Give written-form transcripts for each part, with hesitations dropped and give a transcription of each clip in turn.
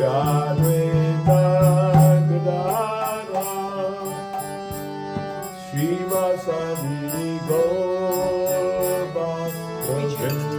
Advaita Gadadhara Srivasadi Gaur Bhakta-vrinda.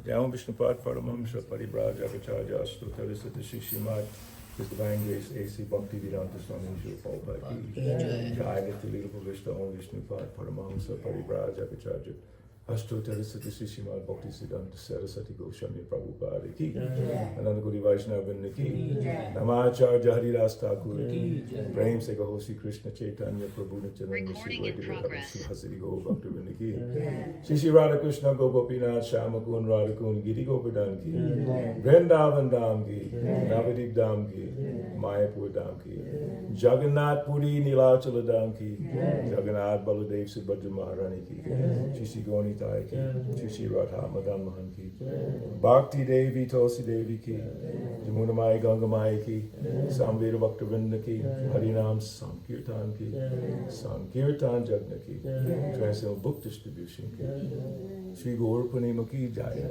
Down Vishnupad Paramamsa Paribraja Acharya Astu Tarisata Srimad His Divine Grace A.C. Bhakti Vedanta Swami Srila Prabhupada Ki Jai Nitya Vishnu Om Vishnupad Paramamsa Paribraja Acharya Astu Tarisata Srimad Bhakti Siddhanta Saraswati Goswami Prabhupada Ki Ananda Guru Vaishnava Ki Namacharya Haridas Thakur Prem Se Gaho Sri Krishna Chaitanya Prabhu Nityananda Sri Vaidya Hasri Go Bhakti Vrinda Ki Shri Radha Krishna Go Gopinath Shama Kun Radha Kun Giri Govardhan Ki Vrindavan Dham Ki Navadip Dham Ki Mayapur Dham Ki Jagannath Puri Nilachala Dham Ki Jagannath Baladev Subhadra Maharani Ki Shri Goni Tai Ki Shri Radha Madan Mahan Ki Bhakti Devi Tulsi Devi Ki Jamuna Mai Ganga Mai Ki Samveda Bhakta Vrinda Ki Harinam Sankirtan Ki Sankirtan Jagna Ki Transcendental Book Distribution Ki Shri Gaur Purnima Ki Jaya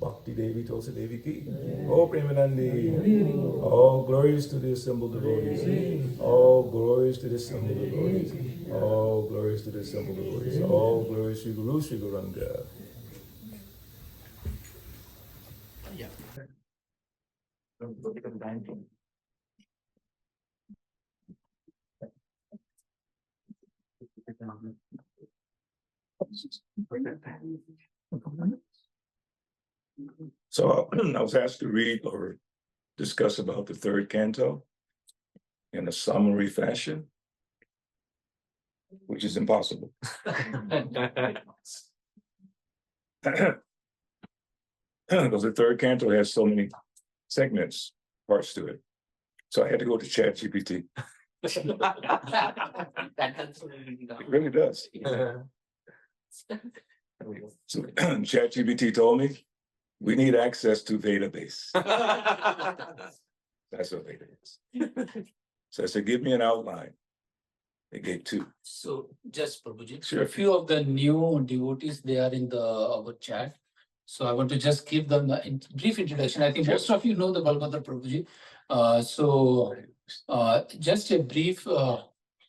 Bhakti Devi Tulsi Devi Ki Oh Premanandi all glories to the assembled devotees all glories to the assembled devotees all glories to the assembled devotees all glories Shri Guru Shri Guranga. So I was asked to read or discuss about the third canto in a summary fashion, which is impossible. Because the third canto has so many segments, parts to it. So I had to go to ChatGPT. It really does. So ChatGPT told me, we need access to database. That's what Veda is. So I said, give me an outline. They gave two. So just Prabhuji, Sure. a few of the new devotees, they are in the our chat. So I want to just give them a brief introduction. I think Sure. most of you know the Balabhadra Prabhuji. Just a brief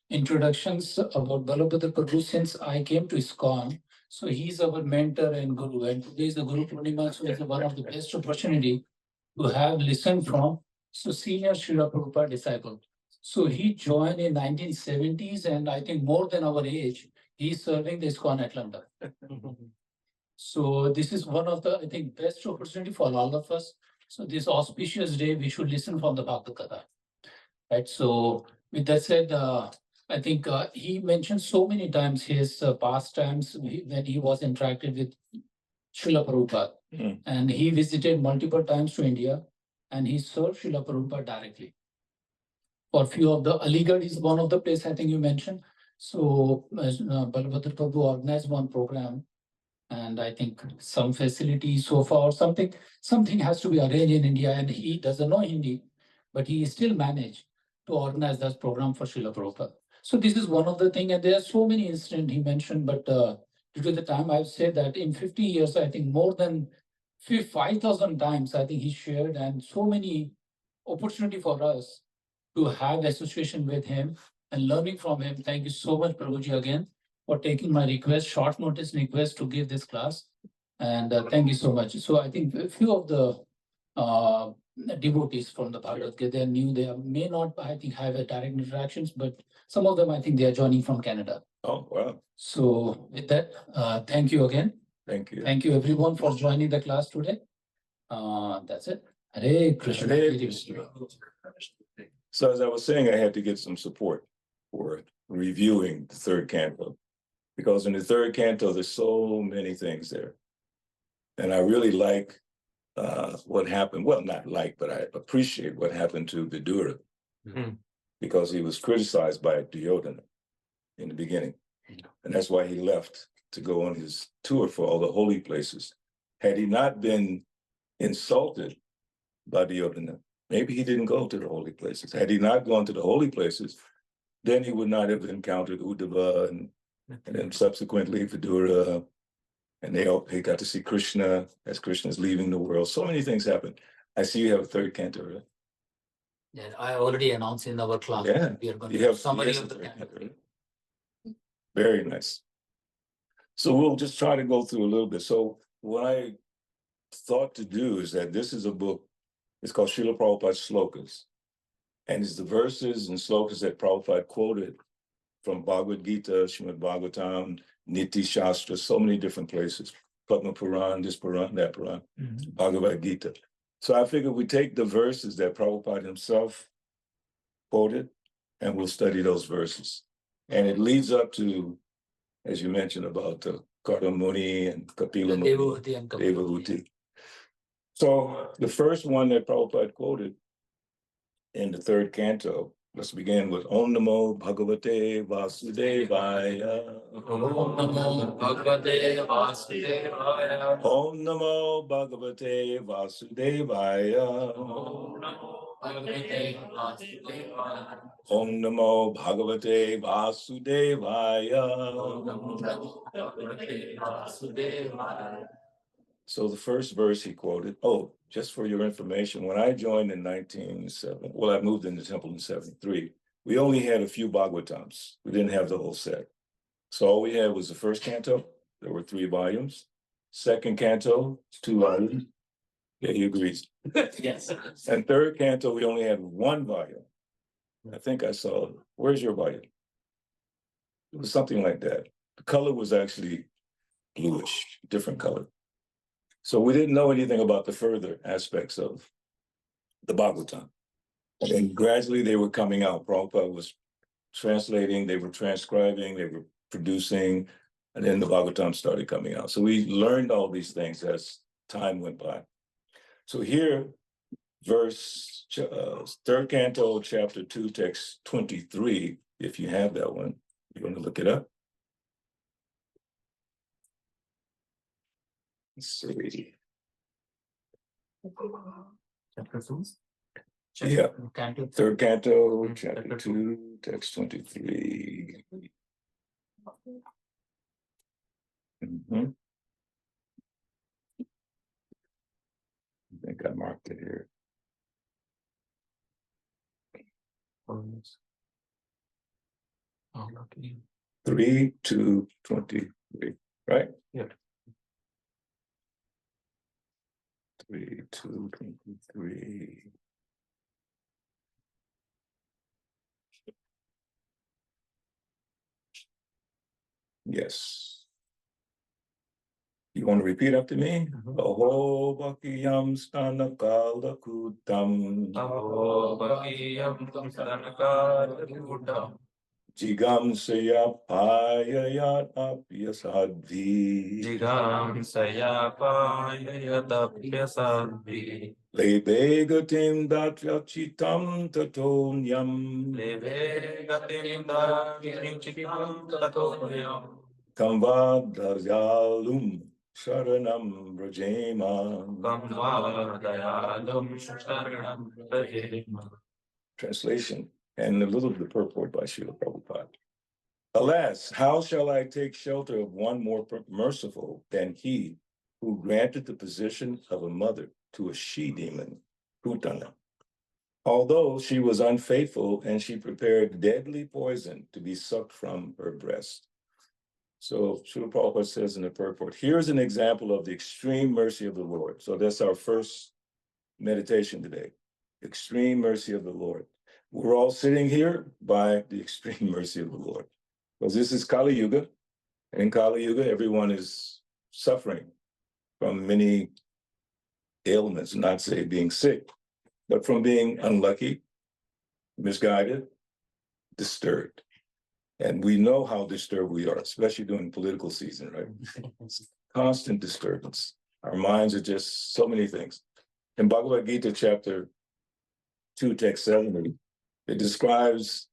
introductions about Balabhadra Prabhu since I came to ISKCON. So he's our mentor and guru, and today is the Guru Purnima, so it's one of the best opportunity to have listened from senior Srila Prabhupada disciple. So he joined in 1970s, and I think more than our age, he's serving the ISKCON Atlanta. So this is one of the, I think, best opportunity for all of us. So this auspicious day, we should listen from the Bhagavad Gita. Right. So with that said, I think he mentioned so many times his pastimes when he was interacted with Srila Prabhupada. And he visited multiple times to India, and he served Srila Prabhupada directly. For few of the Aligarh is one of the places I think you mentioned. So Balabhadra Prabhu organized one program, and I think some facility so far something has to be arranged in India, and he doesn't know Hindi, but he still managed to organize that program for Srila Prabhupada. So this is one of the things, and there are so many incidents he mentioned, but due to the time, I've said that in 50 years, I think more than 5,000 times, I think he shared, and so many opportunity for us to have association with him and learning from him. Thank you so much, Prabhuji, again, for taking my request, short notice request to give this class. And thank you so much. So I think a few of the devotees from the Bhagavad Gita, they are new, they may not, I think, have a direct interactions, but some of them, I think they are joining from Canada. Oh, wow. So with that, thank you again. Thank you. Thank you everyone for joining the class today. That's it. Hare Krishna. Hare Krishna. So as I was saying, I had to get some support for reviewing the third canto, because in the third canto, there's so many things there. And I really like what happened. Well, not like, but I appreciate what happened to Vidura, because he was criticized by Duryodhana in the beginning. And that's why he left to go on his tour for all the holy places. Had he not been insulted by Duryodhana, maybe he didn't go to the holy places. Had he not gone to the holy places, then he would not have encountered Uddhava and then subsequently Vidura. And they got to see Krishna as Krishna is leaving the world. So many things happen. I see you have a third canto, right? Yeah, I already announced in our class. Yeah, we are going you to have summary yes, of the canto. Very nice. So we'll just try to go through a little bit. So when I thought to do is that this is a book, it's called Srila Prabhupada's Slokas. And it's the verses and slokas that Prabhupada quoted from Bhagavad Gita, Srimad Bhagavatam, Niti Shastra, so many different places. Padma Puran, this Puran, that Puran, Bhagavad Gita. So I figured we take the verses that Prabhupada himself quoted, and we'll study those verses. And it leads up to, as you mentioned, about Karna Muni and Kapila Muni, Devahuti. So the first one that Prabhupada quoted in the third canto, let's begin with Om Namo Bhagavate Vasudevaya. Om Namo Bhagavate Vasudevaya. Om Namo Bhagavate Vasudevaya. Om Namo Bhagavate Vasudevaya. Om Namo Bhagavate Vasudevaya. Om Namo Bhagavate Vasudevaya. So the first verse he quoted, oh, just for your information, when I joined in 1970, well, I moved into Temple in 73, we only had a few Bhagavatams. We didn't have the whole set. So all we had was the first canto. There were 3 volumes. Second canto, 2 volumes. Yeah, he agrees. Yes. And third canto, we only had 1 volume. I think I saw, where's your volume? It was something like that. The color was actually bluish, different color. So we didn't know anything about the further aspects of the Bhagavatam. And gradually they were coming out. Prabhupada was translating, they were transcribing, they were producing, and then the Bhagavatam started coming out. So we learned all these things as time went by. So here, verse, third canto, chapter 2, text 23, if you have that one, you want to look it up? Let's see. Chapter 2? Yeah. Canto. Third canto, chapter 2, text 23. I think I marked it here. 3 to 23, right? Yeah. 3 to 23. Yes. You want to repeat after me? Aho Bhakiyam Stanakala Kutam. Aho Bhakiyam Stanakala Kutam. Jigam Sayapayayat Apyasadhi. Jigam Sayapayayat Apyasadhi. Lebe Gatim Datyachitam Tatonyam. Leve Gatim Datyachitam Tatonyam. Kamva Dazyalum Sharanam Brajema. Kamva Dayalum Sharanam Brajema. Translation and a little of the purport by Srila Prabhupada. Alas, how shall I take shelter of one more merciful than he who granted the position of a mother to a she-demon, Putana? Although she was unfaithful and she prepared deadly poison to be sucked from her breast. So Srila Prabhupada says in the purport, here's an example of the extreme mercy of the Lord. So that's our first meditation today. Extreme mercy of the Lord. We're all sitting here by the extreme mercy of the Lord. Because this is Kali Yuga. And in Kali Yuga, everyone is suffering from many ailments, not say being sick, but from being unlucky, misguided, disturbed. And we know how disturbed we are, especially during political season, right? Constant disturbance. Our minds are just so many things. In Bhagavad Gita, chapter 2, text 70, it describes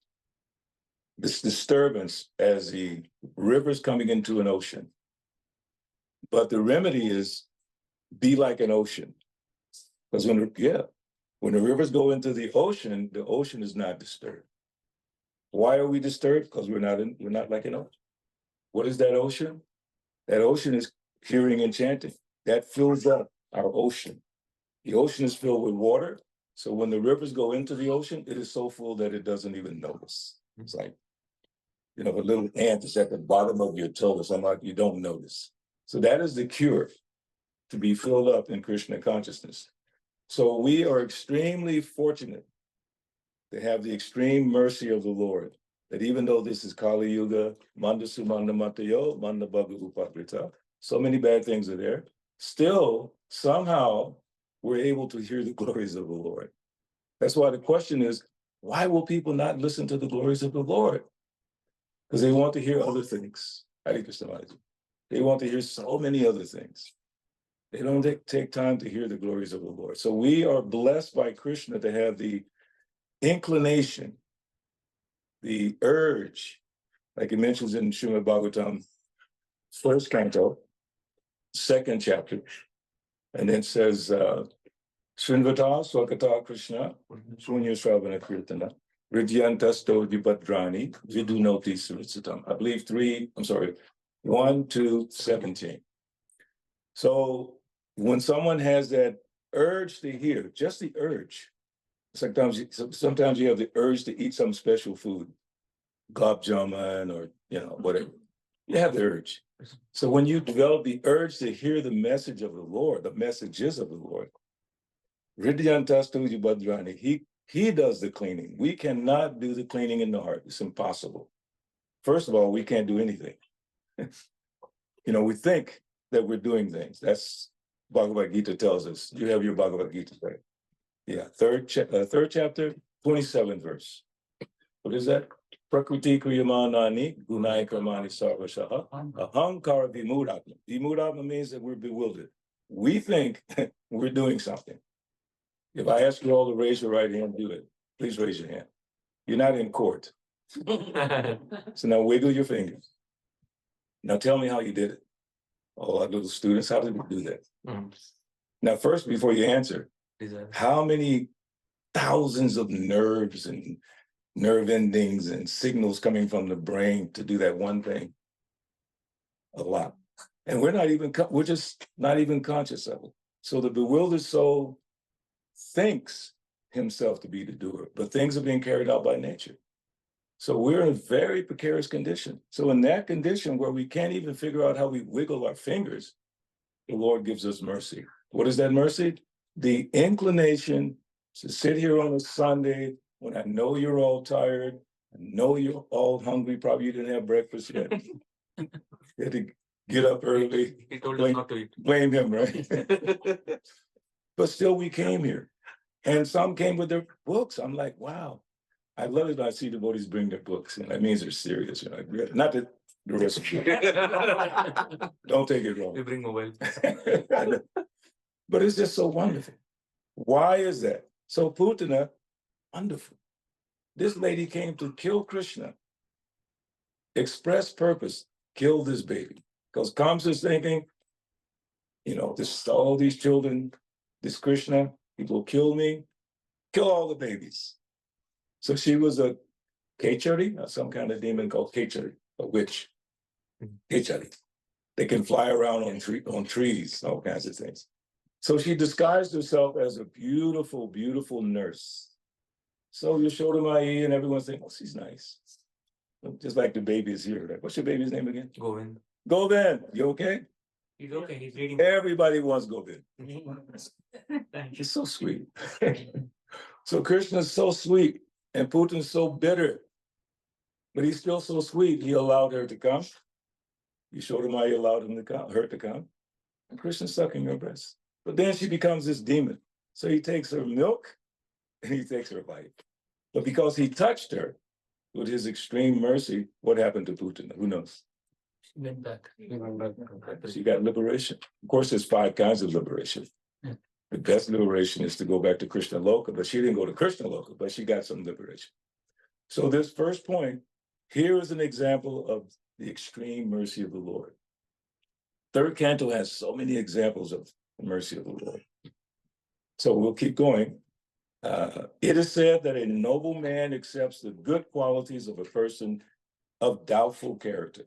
this disturbance as the rivers coming into an ocean. But the remedy is be like an ocean. Because when the rivers go into the ocean is not disturbed. Why are we disturbed? Because we're not like an ocean. What is that ocean? That ocean is hearing and chanting. That fills up our ocean. The ocean is filled with water. So when the rivers go into the ocean, it is so full that it doesn't even notice. It's like, a little ant is at the bottom of your toe or something like you don't notice. So that is the cure. to be filled up in Krishna consciousness. So we are extremely fortunate to have the extreme mercy of the Lord, that even though this is Kali Yuga, Manda Sumanda Matayo, Manda Bhaga Upakrita, so many bad things are there, still, somehow, we're able to hear the glories of the Lord. That's why the question is, why will people not listen to the glories of the Lord? Because they want to hear other things. Hare Krishna Maharaj. They want to hear so many other things. They don't take time to hear the glories of the Lord. So we are blessed by Krishna to have the inclination, the urge, like it mentions in Srimad Bhagavatam, first canto, second chapter, and then says, Srinvata Swakata Krishna, Shunya Shravana Kirtana, Ridyantasto Vibhadrani, Vidunoti Suritsitam. I believe 1 to 17. So when someone has that urge to hear, just the urge, sometimes you have the urge to eat some special food, gulab jamun or whatever. You have the urge. So when you develop the urge to hear the message of the Lord, the messages of the Lord, Ridyantastu Vibhadrani, he does the cleaning. We cannot do the cleaning in the heart. It's impossible. First of all, we can't do anything. We think that we're doing things. That's Bhagavad Gita tells us. You have your Bhagavad Gita, right? Yeah, third chapter, 27th verse. What is that? Prakriti kriyamanani gunai karmani sarvashaha ahankara vimudhatma. Vimudhatma means that we're bewildered. We think we're doing something. If I ask you all to raise your right hand, do it. Please raise your hand. You're not in court. So now wiggle your fingers. Now tell me how you did it. All our little students, how did we do that? Now, first, before you answer, how many thousands of nerves and nerve endings and signals coming from the brain to do that one thing? A lot. And we're just not even conscious of it. So the bewildered soul thinks himself to be the doer, but things are being carried out by nature. So we're in a very precarious condition. So in that condition where we can't even figure out how we wiggle our fingers, the Lord gives us mercy. What is that mercy? The inclination to sit here on a Sunday when I know you're all tired, I know you're all hungry, probably you didn't have breakfast yet. You had to get up early. He told us not to eat. Blame him, right? But still we came here. And some came with their books. I'm like, wow. I love it when I see devotees bring their books, and that means they're serious. Not that the rest of you. Don't take it wrong. We bring mobile. But it's just so wonderful. Why is that? So Purnima, wonderful. This lady came to kill Krishna. Express purpose, kill this baby. Because Kamsa's thinking, all these children, this Krishna, he will kill me, kill all the babies. So she was a Kechari, some kind of demon called Kechari, a witch. Kechari. They can fly around on trees, all kinds of things. So she disguised herself as a beautiful, beautiful nurse. So Yashodamai and everyone's thinking, oh, she's nice. Just like the baby is here. Right? What's your baby's name again? Govind. Govind, you okay? He's okay, he's reading. Everybody wants Govind. He's so sweet. So Krishna's so sweet. And Putin's so bitter, but he's still so sweet. He allowed her to come. You showed him how you allowed her to come. And Krishna's sucking her breast. But then she becomes this demon. So he takes her milk and he takes her life. But because he touched her with his extreme mercy, what happened to Putin? Who knows? She went back. She got liberation. Of course, there's 5 kinds of liberation. The best liberation is to go back to Krishna Loka, but she didn't go to Krishna Loka, but she got some liberation. So this first point, here is an example of the extreme mercy of the Lord. Third canto has so many examples of the mercy of the Lord. So we'll keep going. It is said that a noble man accepts the good qualities of a person of doubtful character.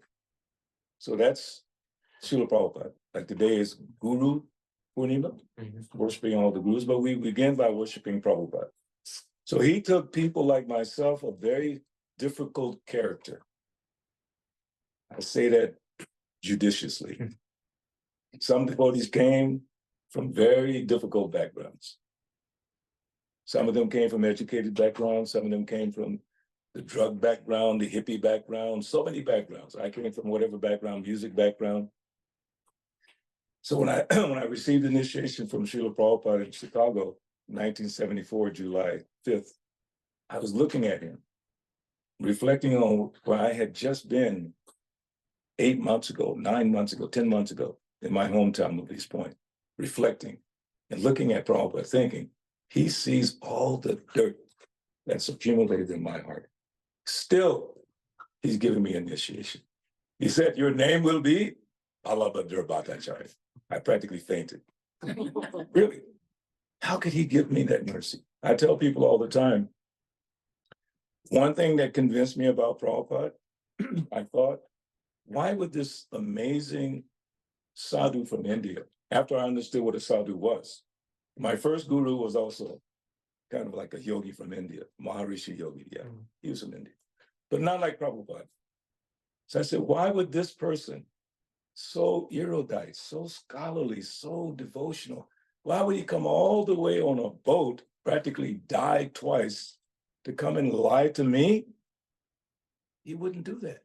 So that's Srila Prabhupada. Like today is Guru Purnima, worshiping all the gurus, but we begin by worshiping Prabhupada. So he took people like myself, a very difficult character. I say that judiciously. Some devotees came, from very difficult backgrounds. Some of them came from educated backgrounds, some of them came from the drug background, the hippie background, so many backgrounds. I came from whatever background, music background. So when I when I received initiation from Srila Prabhupada in Chicago, 1974, July 5th, I was looking at him, reflecting on where I had just been 8 months ago, 9 months ago, 10 months ago, in my hometown of East Point, reflecting and looking at Prabhupada, thinking, he sees all the dirt that's accumulated in my heart. Still, he's giving me initiation. He said, your name will be Balabhadra Bhattacharya. I practically fainted. Really? How could he give me that mercy? I tell people all the time, one thing that convinced me about Prabhupada, I thought, why would this amazing sadhu from India, after I understood what a sadhu was, my first guru was also kind of like a yogi from India, Maharishi Yogi, yeah, he was from India, but not like Prabhupada. So I said, why would this person, so erudite, so scholarly, so devotional, why would he come all the way on a boat, practically die twice, to come and lie to me? He wouldn't do that.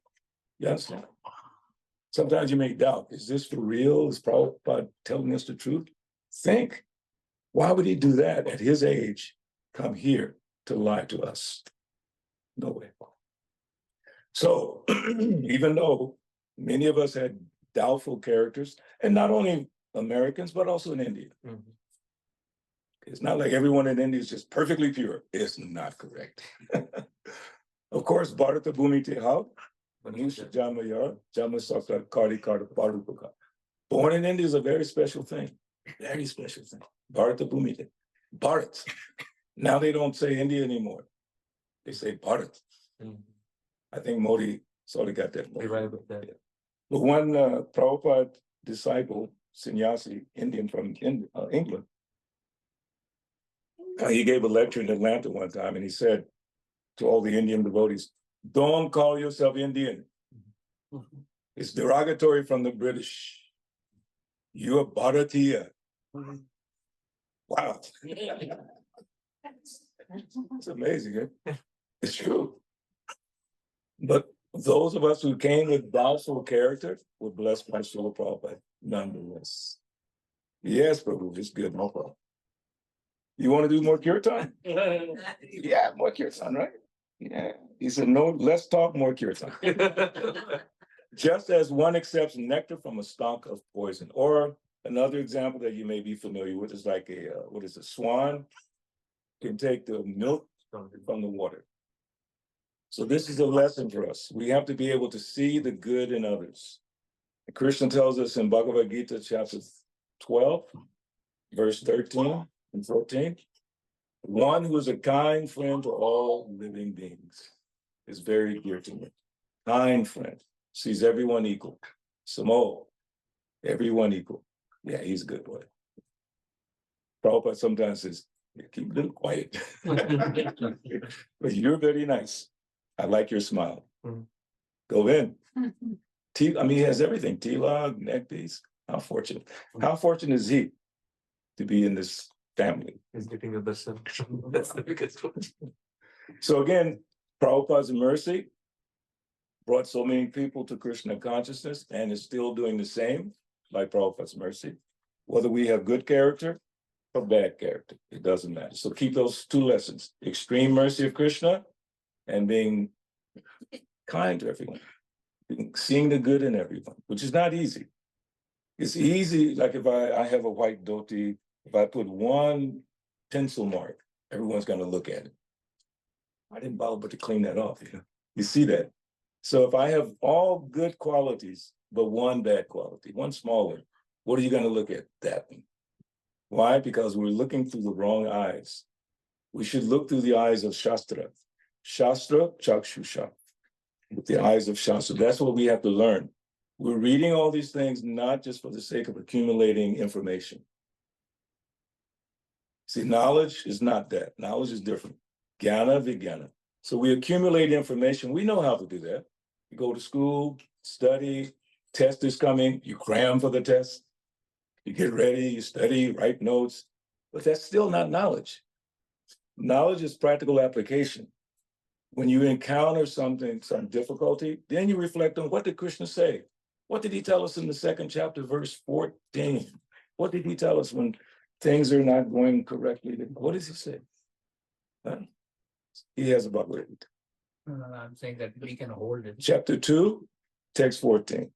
You understand? Sometimes you may doubt, is this for real? Is Prabhupada telling us the truth? Think, why would he do that at his age, come here to lie to us? No way. So even though many of us had doubtful characters, and not only Americans, but also in India. Mm-hmm. It's not like everyone in India is just perfectly pure. It's not correct. Of course, Bharata Bhumite How, Manusha Jamayar, Jamasakta Kari Karta Parupaka. Born in India is a very special thing. Very special thing. Bharata Bhumite. Bharat. Now they don't say India anymore. They say Bharat. Mm-hmm. I think Modi sort of got that. Right with that. Yeah. But one Prabhupada disciple, sannyasi, Indian from England, he gave a lecture in Atlanta one time, and he said to all the Indian devotees, don't call yourself Indian. Mm-hmm. It's derogatory from the British. You're Bharatiya. Mm-hmm. Wow. It's amazing, eh? It's true. But those of us who came with doubtful character were blessed by Srila Prabhupada, nonetheless. Yes, Prabhu, it's good, no problem. You want to do more kirtan? Yeah, more kirtan, right? Yeah. He said, no, less talk, more kirtan. Just as one accepts nectar from a stalk of poison. Or another example that you may be familiar with is like a swan can take the milk from the water. So this is a lesson for us. We have to be able to see the good in others. Krishna tells us in Bhagavad Gita, chapter 12, verse 13 and 14, one who is a kind friend to all living beings is very dear to me. Kind friend, sees everyone equal. Samo, everyone equal. Yeah, he's a good boy. Prabhupada sometimes says, keep a little quiet. But you're very nice. I like your smile. Mm-hmm. Go in. He has everything. Tilak, neck piece. How fortunate. How fortunate is he to be in this family? He's getting a darshan. That's the biggest one. So again, Prabhupada's mercy brought so many people to Krishna consciousness and is still doing the same by Prabhupada's mercy. Whether we have good character or bad character, it doesn't matter. So keep those two lessons. Extreme mercy of Krishna and being kind to everyone, seeing the good in everyone, which is not easy. It's easy, like if I have a white dhoti, if I put one pencil mark, everyone's going to look at it. I didn't bother to clean that off. You see that? So if I have all good qualities, but one bad quality, one small one, what are you going to look at? That one. Why? Because we're looking through the wrong eyes. We should look through the eyes of Shastra. Shastra, Chakshusha, with the eyes of Shastra. That's what we have to learn. We're reading all these things not just for the sake of accumulating information. See, knowledge is not that. Knowledge is different. Jnana, Vijnana. So we accumulate information. We know how to do that. You go to school, study, test is coming, you cram for the test. You get ready, you study, write notes, but that's still not knowledge. Knowledge is practical application. When you encounter something, some difficulty, then you reflect on what did Krishna say? What did he tell us in the second chapter, verse 14? What did he tell us when things are not going correctly? What does he say? Huh? He has a Bhagavatam. No, I'm saying that we can hold it. Chapter 2, text 14.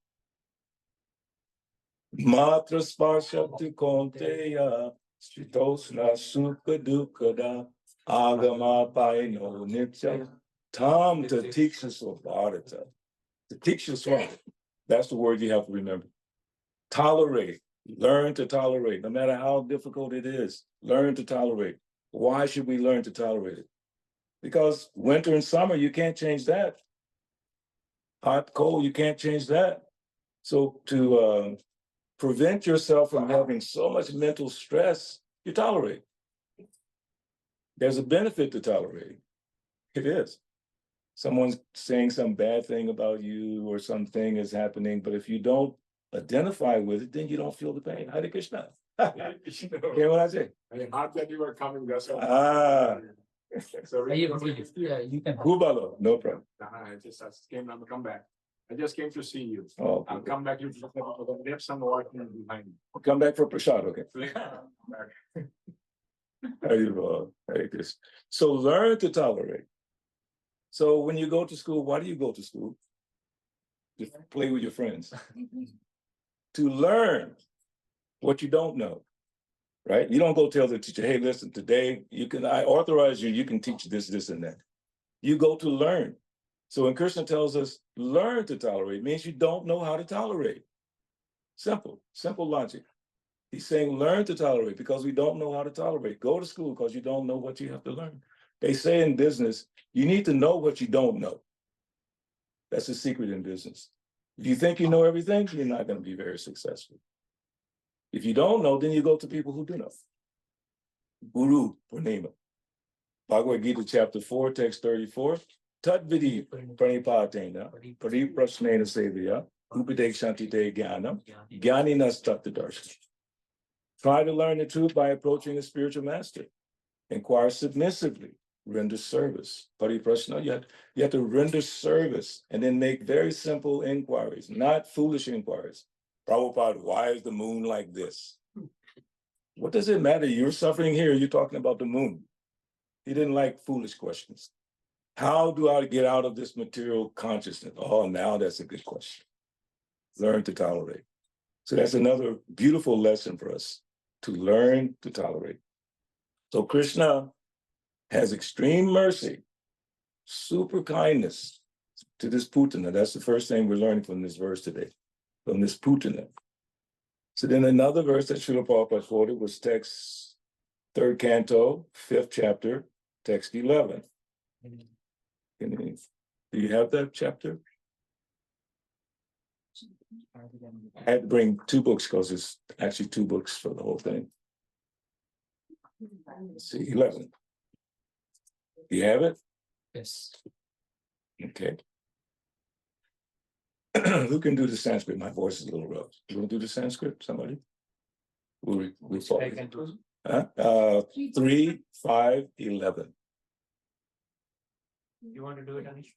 Matra sparshakti konteya shitosna sukha dukkada agama paino nitya tam tatiksha svabharata. Tatiksha svabharata. That's the word you have to remember. Tolerate. Learn to tolerate. No matter how difficult it is, learn to tolerate. Why should we learn to tolerate it? Because winter and summer, you can't change that. Hot, cold, you can't change that. So to prevent yourself from having so much mental stress, you tolerate. There's a benefit to tolerating. It is. Someone's saying some bad thing about you or something is happening, but if you don't identify with it, then you don't feel the pain. Hare Krishna. Hear what I say? Not that you were coming, that's all. So Yeah, you can. Gubalo, no problem. I just came, I'm come back. I just came to see you. Oh, I'll come back, you have some walking behind me. come back for Prashad, okay? Back. Hare Krishna. So learn to tolerate. So when you go to school, why do you go to school? To play with your friends. To learn what you don't know, right? You don't go tell the teacher, hey, listen, today I authorize you, you can teach this, this, and that. You go to learn. So when Krishna tells us, learn to tolerate, means you don't know how to tolerate. Simple logic. He's saying, learn to tolerate because we don't know how to tolerate. Go to school because you don't know what you have to learn. They say in business, you need to know what you don't know. That's the secret in business. If you think you know everything, you're not going to be very successful. If you don't know, then you go to people who do know. Guru, Purnima. Bhagavad Gita chapter 4, text 34. Tat vidi pranipatena, pariprasnena sevaya, upadekshanti te jnanam, jnaninas tattadarshan. Try to learn the truth by approaching a spiritual master. Inquire submissively, render service. Pariprasna, you have to render service and then make very simple inquiries, not foolish inquiries. Prabhupada, why is the moon like this? What does it matter? You're suffering here, you're talking about the moon. He didn't like foolish questions. How do I get out of this material consciousness? Oh, now that's a good question. Learn to tolerate. So that's another beautiful lesson for us, to learn to tolerate. So Krishna has extreme mercy, super kindness to this Putana. That's the first thing we're learning from this verse today, from this Putana. So then another verse that Srila Prabhupada quoted was text 3rd Canto, 5th chapter, text 11. Do you have that chapter? I had to bring 2 books because it's actually 2 books for the whole thing. Let's see, 11. Do you have it? Yes. Okay. Who can do the Sanskrit? My voice is a little rough. You want to do the Sanskrit? Somebody? We'll follow. I can do. 3, 5, 11. You want to do it, Anish?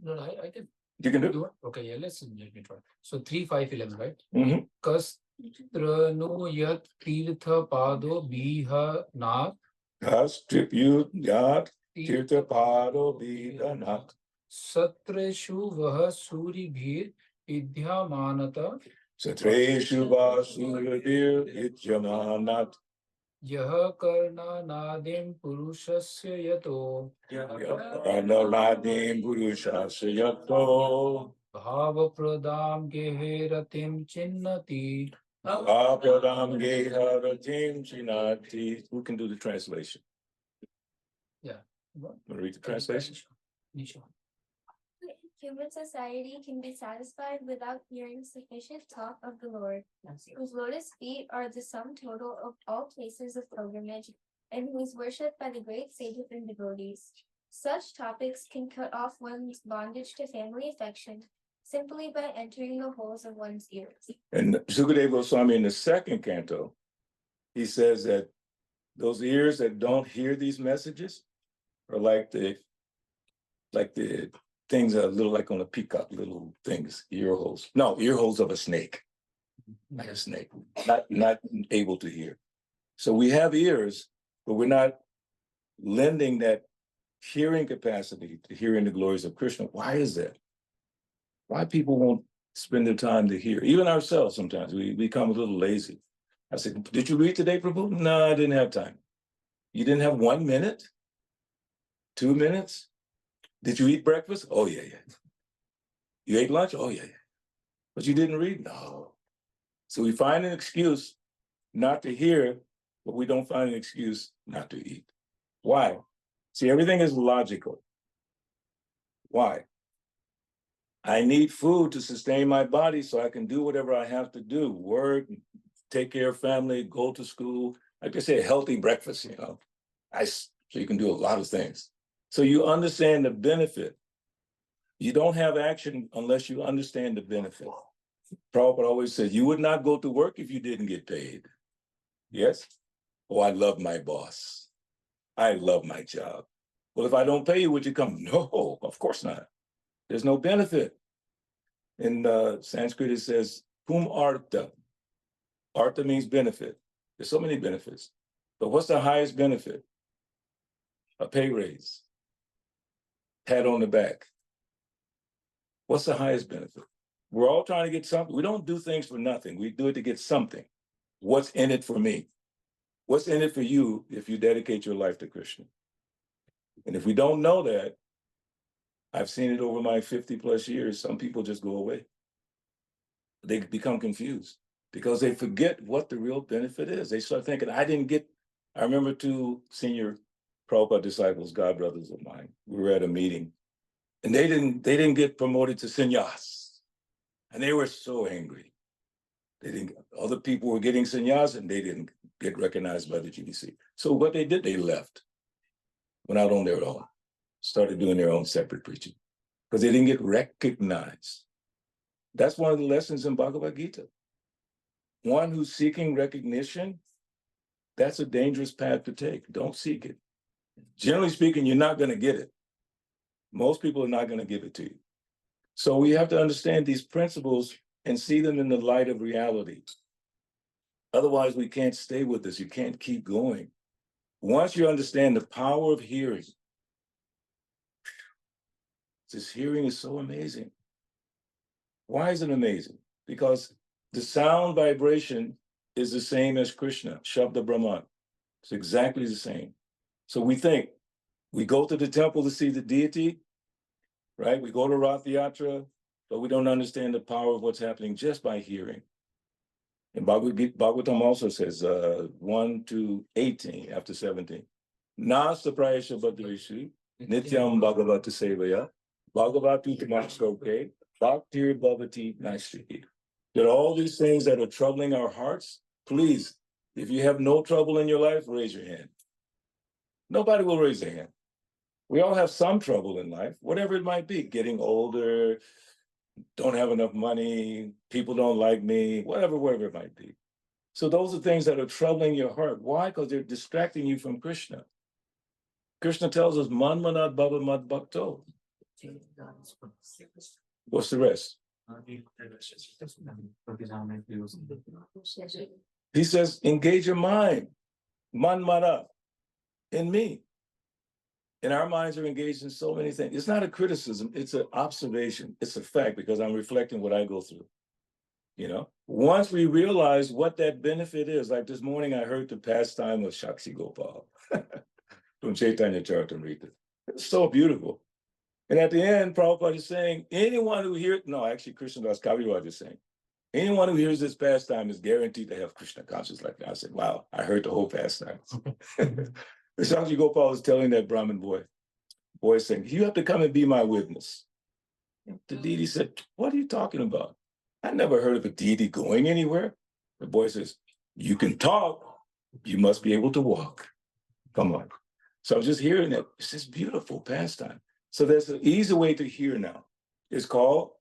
No, I can. You can do it? Okay, yeah, let me try. So 3, 5, 11, right? Mm-hmm. Kastrano yat tirtha pado biha nath. Kastripyut yat tirtha pado bidanath. Satreshu vaha suri bhir idhyamanata. Satreshu vasurabir idyamanat. Yaha karna nadim purushasya yato. Analadim purushasya yato. Bhava pradam geheratim chinnati. Apadam geharatim chinati. Who can do the translation? Yeah. Want to read the translation? Nisha. Human society can be satisfied without hearing sufficient talk of the Lord, whose lotus feet are the sum total of all places of pilgrimage, and who is worshipped by the great sages and devotees. Such topics can cut off one's bondage to family affection, simply by entering the holes of one's ears. And Sukadeva Goswami in the second canto, he says that those ears that don't hear these messages are like the things that are little like on a peacock, little things, ear holes. No, ear holes of a snake. Like a snake, not able to hear. So we have ears, but we're not lending that hearing capacity to hearing the glories of Krishna. Why is that? Why people won't spend their time to hear? Even ourselves sometimes, we become a little lazy. I said, did you read today, Prabhu? No, I didn't have time. You didn't have 1 minute? 2 minutes? Did you eat breakfast? Oh, yeah. You ate lunch? Oh, yeah. But you didn't read? No. So we find an excuse not to hear, but we don't find an excuse not to eat. Why? See, everything is logical. Why? I need food to sustain my body so I can do whatever I have to do, work, take care of family, go to school. Like I say, a healthy breakfast, so you can do a lot of things. So you understand the benefit. You don't have action unless you understand the benefit. Prabhupada always says, you would not go to work if you didn't get paid. Yes? Oh, I love my boss. I love my job. Well, if I don't pay you, would you come? No, of course not. There's no benefit. In Sanskrit, it says, kum artha. Artha means benefit. There's so many benefits. But what's the highest benefit? A pay raise. Pat on the back. What's the highest benefit? We're all trying to get something. We don't do things for nothing. We do it to get something. What's in it for me? What's in it for you if you dedicate your life to Krishna? And if we don't know that, I've seen it over my 50 plus years, some people just go away. They become confused because they forget what the real benefit is. They start thinking, I remember 2 senior Prabhupada disciples, god brothers of mine. We were at a meeting and they didn't get promoted to sannyas. And they were so angry. Other people were getting sannyas and they didn't get recognized by the GBC. So what they did, they left, went out on their own, started doing their own separate preaching because they didn't get recognized. That's one of the lessons in Bhagavad Gita. One who's seeking recognition, that's a dangerous path to take. Don't seek it. Generally speaking, you're not going to get it. Most people are not going to give it to you. So we have to understand these principles and see them in the light of reality. Otherwise, we can't stay with this. You can't keep going. Once you understand the power of hearing, this hearing is so amazing. Why is it amazing? Because the sound vibration is the same as Krishna, Shabda Brahman. It's exactly the same. So we think, we go to the temple to see the deity, right? We go to Rath Yatra, but we don't understand the power of what's happening just by hearing. And Bhagavatam also says 1 to 18, after 17. Nasta prayasha bhadrishu, nityam bhagavata sevaya, bhagavatu tamakstoke, bhaktir bhavati naishti. There are all these things that are troubling our hearts. Please, if you have no trouble in your life, raise your hand. Nobody will raise their hand. We all have some trouble in life, whatever it might be, getting older, don't have enough money, people don't like me, whatever it might be. So those are things that are troubling your heart. Why? Because they're distracting you from Krishna. Krishna tells us, man manat bhava mad bhakto. What's the rest? He says, engage your mind, man mana, in me. And our minds are engaged in so many things. It's not a criticism, it's an observation. It's a fact because I'm reflecting what I go through. Once we realize what that benefit is, like this morning I heard the pastime of Shakshi Gopal from Chaitanya Charitamrita. It's so beautiful. And at the end, Prabhupada is saying, anyone who hears, no, actually Krishnadas Kaviraj is saying, anyone who hears this pastime is guaranteed to have Krishna consciousness like that. I said, wow, I heard the whole pastime. Shakshi Gopal is telling that Brahmin boy saying, you have to come and be my witness. The deity said, what are you talking about? I never heard of a deity going anywhere. The boy says, you can talk, you must be able to walk. Come on. So I was just hearing that. It's this beautiful pastime. So there's an easy way to hear now. It's called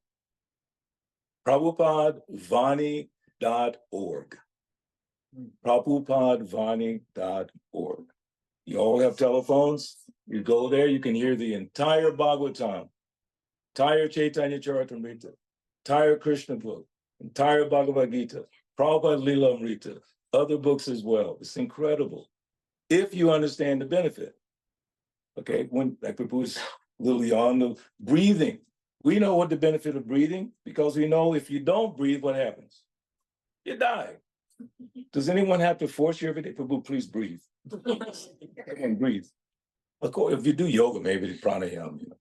PrabhupadaVani.org. PrabhupadaVani.org. You all have telephones. You go there, you can hear the entire Bhagavatam, entire Chaitanya Charitamrita, entire Krishna book, entire Bhagavad Gita, Prabhupada Leela Amrita, other books as well. It's incredible if you understand the benefit. Okay, when like Prabhu's little on the breathing, we know what the benefit of breathing because we know if you don't breathe, what happens? You die. Does anyone have to force you every day? Prabhu, please breathe. Everyone breathe. Of course, if you do yoga, maybe the pranayama, you know.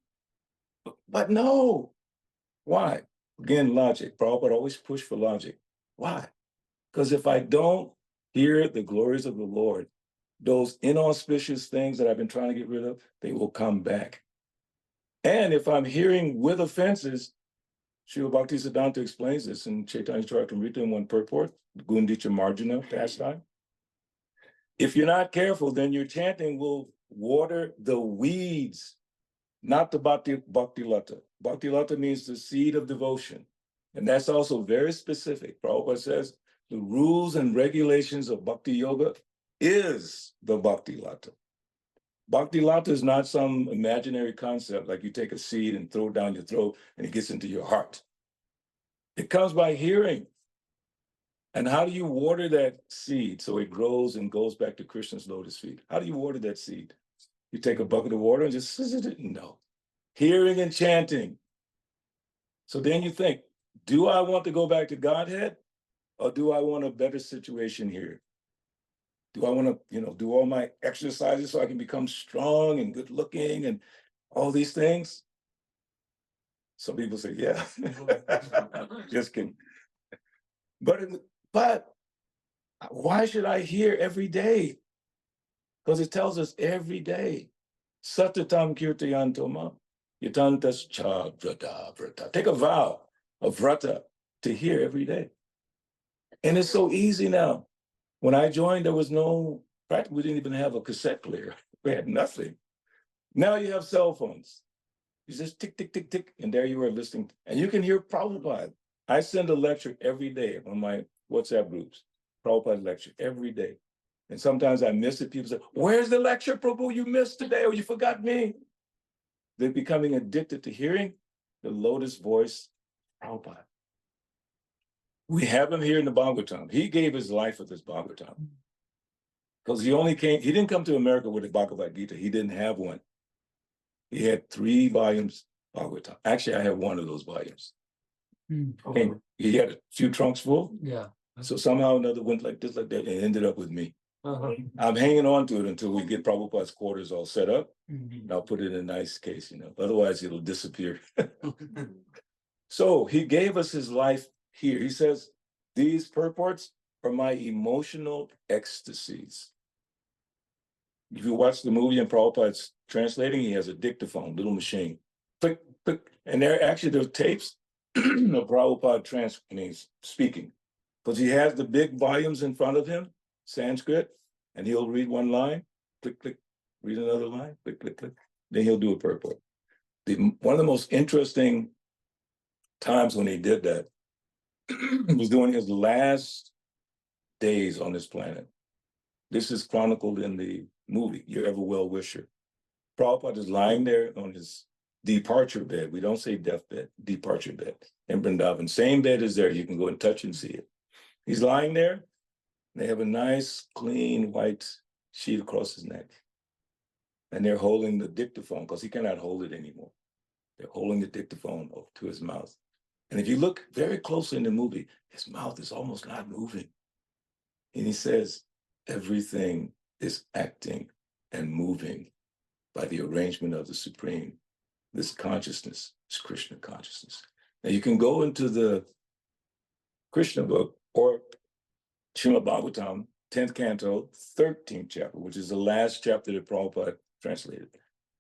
But no. Why? Again, logic. Prabhupada always push for logic. Why? Because if I don't hear the glories of the Lord, those inauspicious things that I've been trying to get rid of, they will come back. And if I'm hearing with offenses, Srila Bhaktisiddhanta explains this in Chaitanya Charitamrita in one purport, Gundicha Marjana pastime. If you're not careful, then your chanting will water the weeds, not the bhakti lata. Bhakti lata means the seed of devotion. And that's also very specific. Prabhupada says the rules and regulations of bhakti yoga is the bhakti lata. Bhakti lata is not some imaginary concept like you take a seed and throw it down your throat and it gets into your heart. It comes by hearing. And how do you water that seed so it grows and goes back to Krishna's lotus feet? How do you water that seed? You take a bucket of water and just no. Hearing and chanting. So then you think, do I want to go back to Godhead or do I want a better situation here? Do I want to, do all my exercises so I can become strong and good looking and all these things? Some people say, yeah. Just kidding. But why should I hear every day? Because it tells us every day. Satatam kirtayantoma yatantas cha vrata. Take a vow of vrata to hear every day. And it's so easy now. When I joined, there was practically we didn't even have a cassette player. We had nothing. Now you have cell phones. You just tick, tick, tick, tick, and there you are listening. And you can hear Prabhupada. I send a lecture every day on my WhatsApp groups. Prabhupada lecture every day. And sometimes I miss it. People say, where's the lecture, Prabhu, you missed today, or you forgot me? They're becoming addicted to hearing the lotus voice of Prabhupada. We have him here in the Bhagavatam. He gave his life for this Bhagavatam. Because he didn't come to America with a Bhagavad Gita. He didn't have one. He had 3 volumes Bhagavatam. Actually, I have one of those volumes. And he had a few trunks full. Yeah. So somehow or another went like this, like that, and ended up with me. I'm hanging on to it until we get Prabhupada's quarters all set up. And I'll put it in a nice case, Otherwise, it'll disappear. So he gave us his life here. He says, these purports are my emotional ecstasies. If you watch the movie and Prabhupada's translating, he has a dictaphone, little machine. Click, click. And there tapes of Prabhupada speaking. Because he has the big volumes in front of him, Sanskrit, and he'll read one line, click, click, read another line, click, click, click. Then he'll do a purport. One of the most interesting times when he did that was during his last days on this planet. This is chronicled in the movie, Your Ever Well Wisher. Prabhupada is lying there on his departure bed. We don't say deathbed, departure bed in Vrindavan. Same bed is there. You can go and touch and see it. He's lying there. They have a nice, clean, white sheet across his neck. And they're holding the dictaphone because he cannot hold it anymore. They're holding the dictaphone up to his mouth. And if you look very closely in the movie, his mouth is almost not moving. And he says, everything is acting and moving by the arrangement of the Supreme. This consciousness is Krishna consciousness. Now you can go into the Krishna book or Srimad Bhagavatam, 10th canto, 13th chapter, which is the last chapter that Prabhupada translated.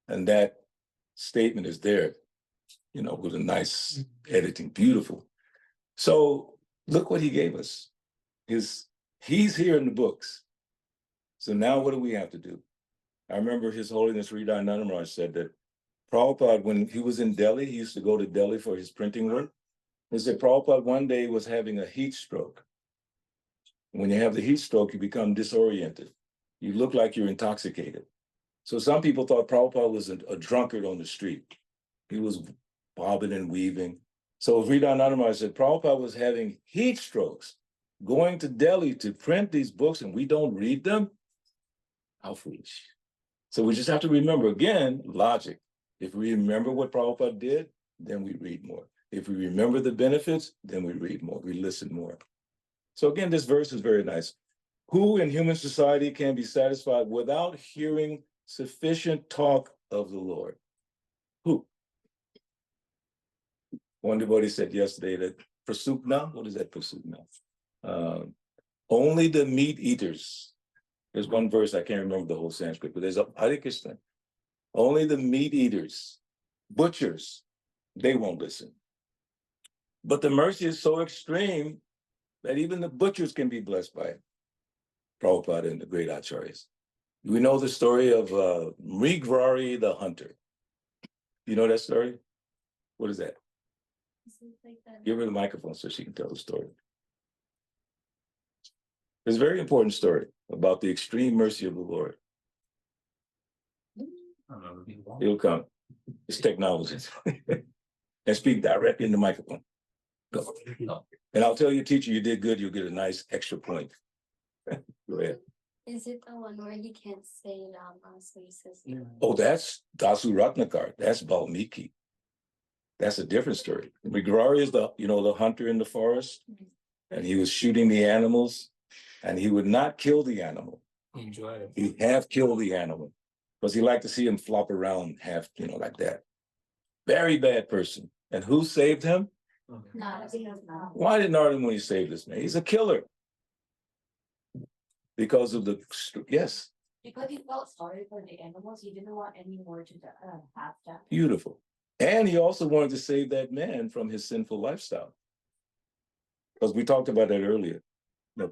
And that statement is there, with a nice editing, beautiful. So look what he gave us. He's here in the books. So now what do we have to do? I remember His Holiness Sridhar Nandamaraj said that Prabhupada, when he was in Delhi, he used to go to Delhi for his printing work. He said Prabhupada one day was having a heat stroke. When you have the heat stroke, you become disoriented. You look like you're intoxicated. So some people thought Prabhupada was a drunkard on the street. He was bobbing and weaving. So Vridanandamai said Prabhupada was having heat strokes, going to Delhi to print these books, and we don't read them? How foolish. So we just have to remember, again, logic. If we remember what Prabhupada did, then we read more. If we remember the benefits, then we read more, we listen more. So again, this verse is very nice. Who in human society can be satisfied without hearing sufficient talk of the Lord? Who? One devotee said yesterday that prasupna, what is that prasupna? Only the meat eaters. There's one verse, I can't remember the whole Sanskrit, but there's a Hare Krishna. Only the meat eaters, butchers, they won't listen. But the mercy is so extreme that even the butchers can be blessed by it. Prabhupada and the great acharyas. We know the story of Mrigrari the hunter. You know that story? What is that? Give her the microphone so she can tell the story. It's a very important story about the extreme mercy of the Lord. It'll come. It's technology. And speak directly in the microphone. Go. And I'll tell your teacher you did good, you'll get a nice extra point. Go ahead. Is it the one where he can't say Rama, so he says Oh, that's Dasu Ratnakar. That's Valmiki. That's a different story. Mrigrari is the hunter in the forest, and he was shooting the animals, and he would not kill the animal. Enjoy it. He'd half kill the animal because he liked to see him flop around half, like that. Very bad person. And who saved him? Why did Narada Muni save this man? He's a killer. Because of yes. Because he felt sorry for the animals, he didn't want any more to have them. Beautiful. And he also wanted to save that man from his sinful lifestyle. Because we talked about that earlier.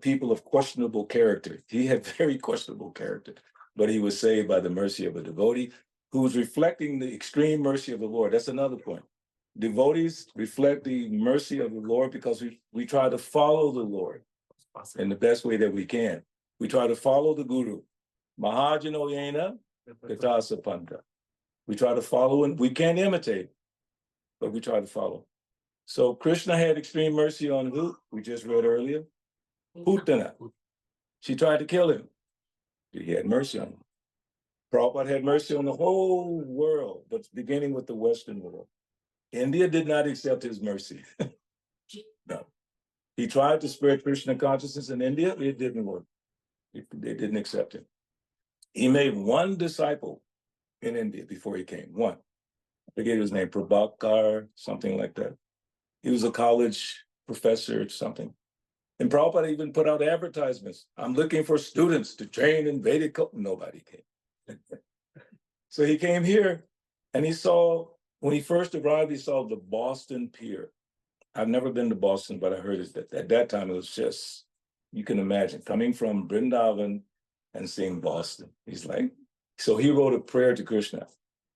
People of questionable character. He had very questionable character, but he was saved by the mercy of a devotee who was reflecting the extreme mercy of the Lord. That's another point. Devotees reflect the mercy of the Lord because we try to follow the Lord in the best way that we can. We try to follow the Guru. Mahajano yena katasa panta. We try to follow, and we can't imitate, but we try to follow. So Krishna had extreme mercy on who? We just read earlier. Putana. She tried to kill him. He had mercy on him. Prabhupada had mercy on the whole world, but beginning with the Western world. India did not accept his mercy. No. He tried to spread Krishna consciousness in India. It didn't work. They didn't accept him. He made one disciple in India before he came. One. I forget his name, Prabhakar, something like that. He was a college professor or something. And Prabhupada even put out advertisements. I'm looking for students to train in Vedic. Nobody came. So he came here and he saw, when he first arrived, he saw the Boston Pier. I've never been to Boston, but I heard that at that time it was just, you can imagine, coming from Vrindavan and seeing Boston. He's like, so he wrote a prayer to Krishna.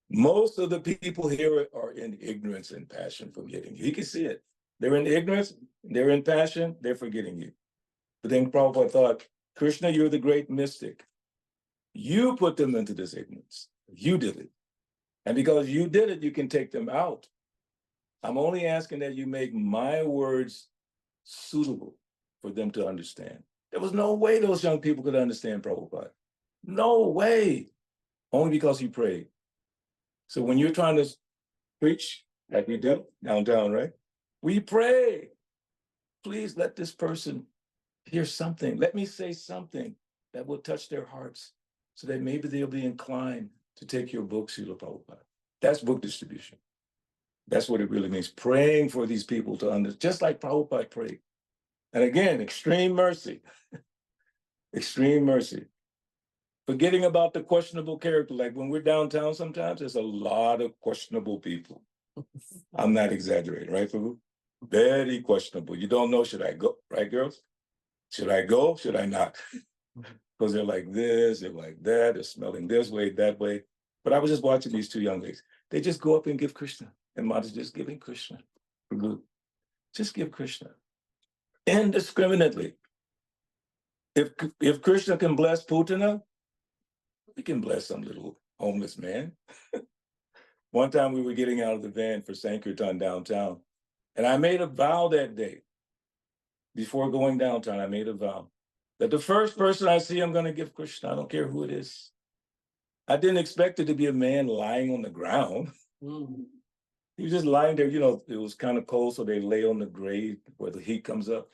Most of the people here are in ignorance and passion, forgetting you. He can see it. They're in ignorance, they're in passion, they're forgetting you. But then Prabhupada thought, Krishna, you're the great mystic. You put them into this ignorance. You did it. And because you did it, you can take them out. I'm only asking that you make my words suitable for them to understand. There was no way those young people could understand Prabhupada. No way. Only because he prayed. So when you're trying to preach, like we do downtown, right? We pray. Please let this person hear something. Let me say something that will touch their hearts so that maybe they'll be inclined to take your book, Srila Prabhupada. That's book distribution. That's what it really means. Praying for these people to understand, just like Prabhupada prayed. And again, extreme mercy. Extreme mercy. Forgetting about the questionable character. Like when we're downtown sometimes, there's a lot of questionable people. I'm not exaggerating, right, Prabhu? Very questionable. You don't know, should I go, right, girls? Should I go? Should I not? Because they're like this, they're like that, they're smelling this way, that way. But I was just watching these two young ladies. They just go up and give Krishna. And Mata's just giving Krishna. Prabhu. Just give Krishna indiscriminately. If Krishna can bless Putana, we can bless some little homeless man. One time we were getting out of the van for Sankirtan downtown, and I made a vow that day. Before going downtown, I made a vow that the first person I see, I'm going to give Krishna. I don't care who it is. I didn't expect it to be a man lying on the ground. He was just lying there. You know, it was kind of cold, so they lay on the grave where the heat comes up.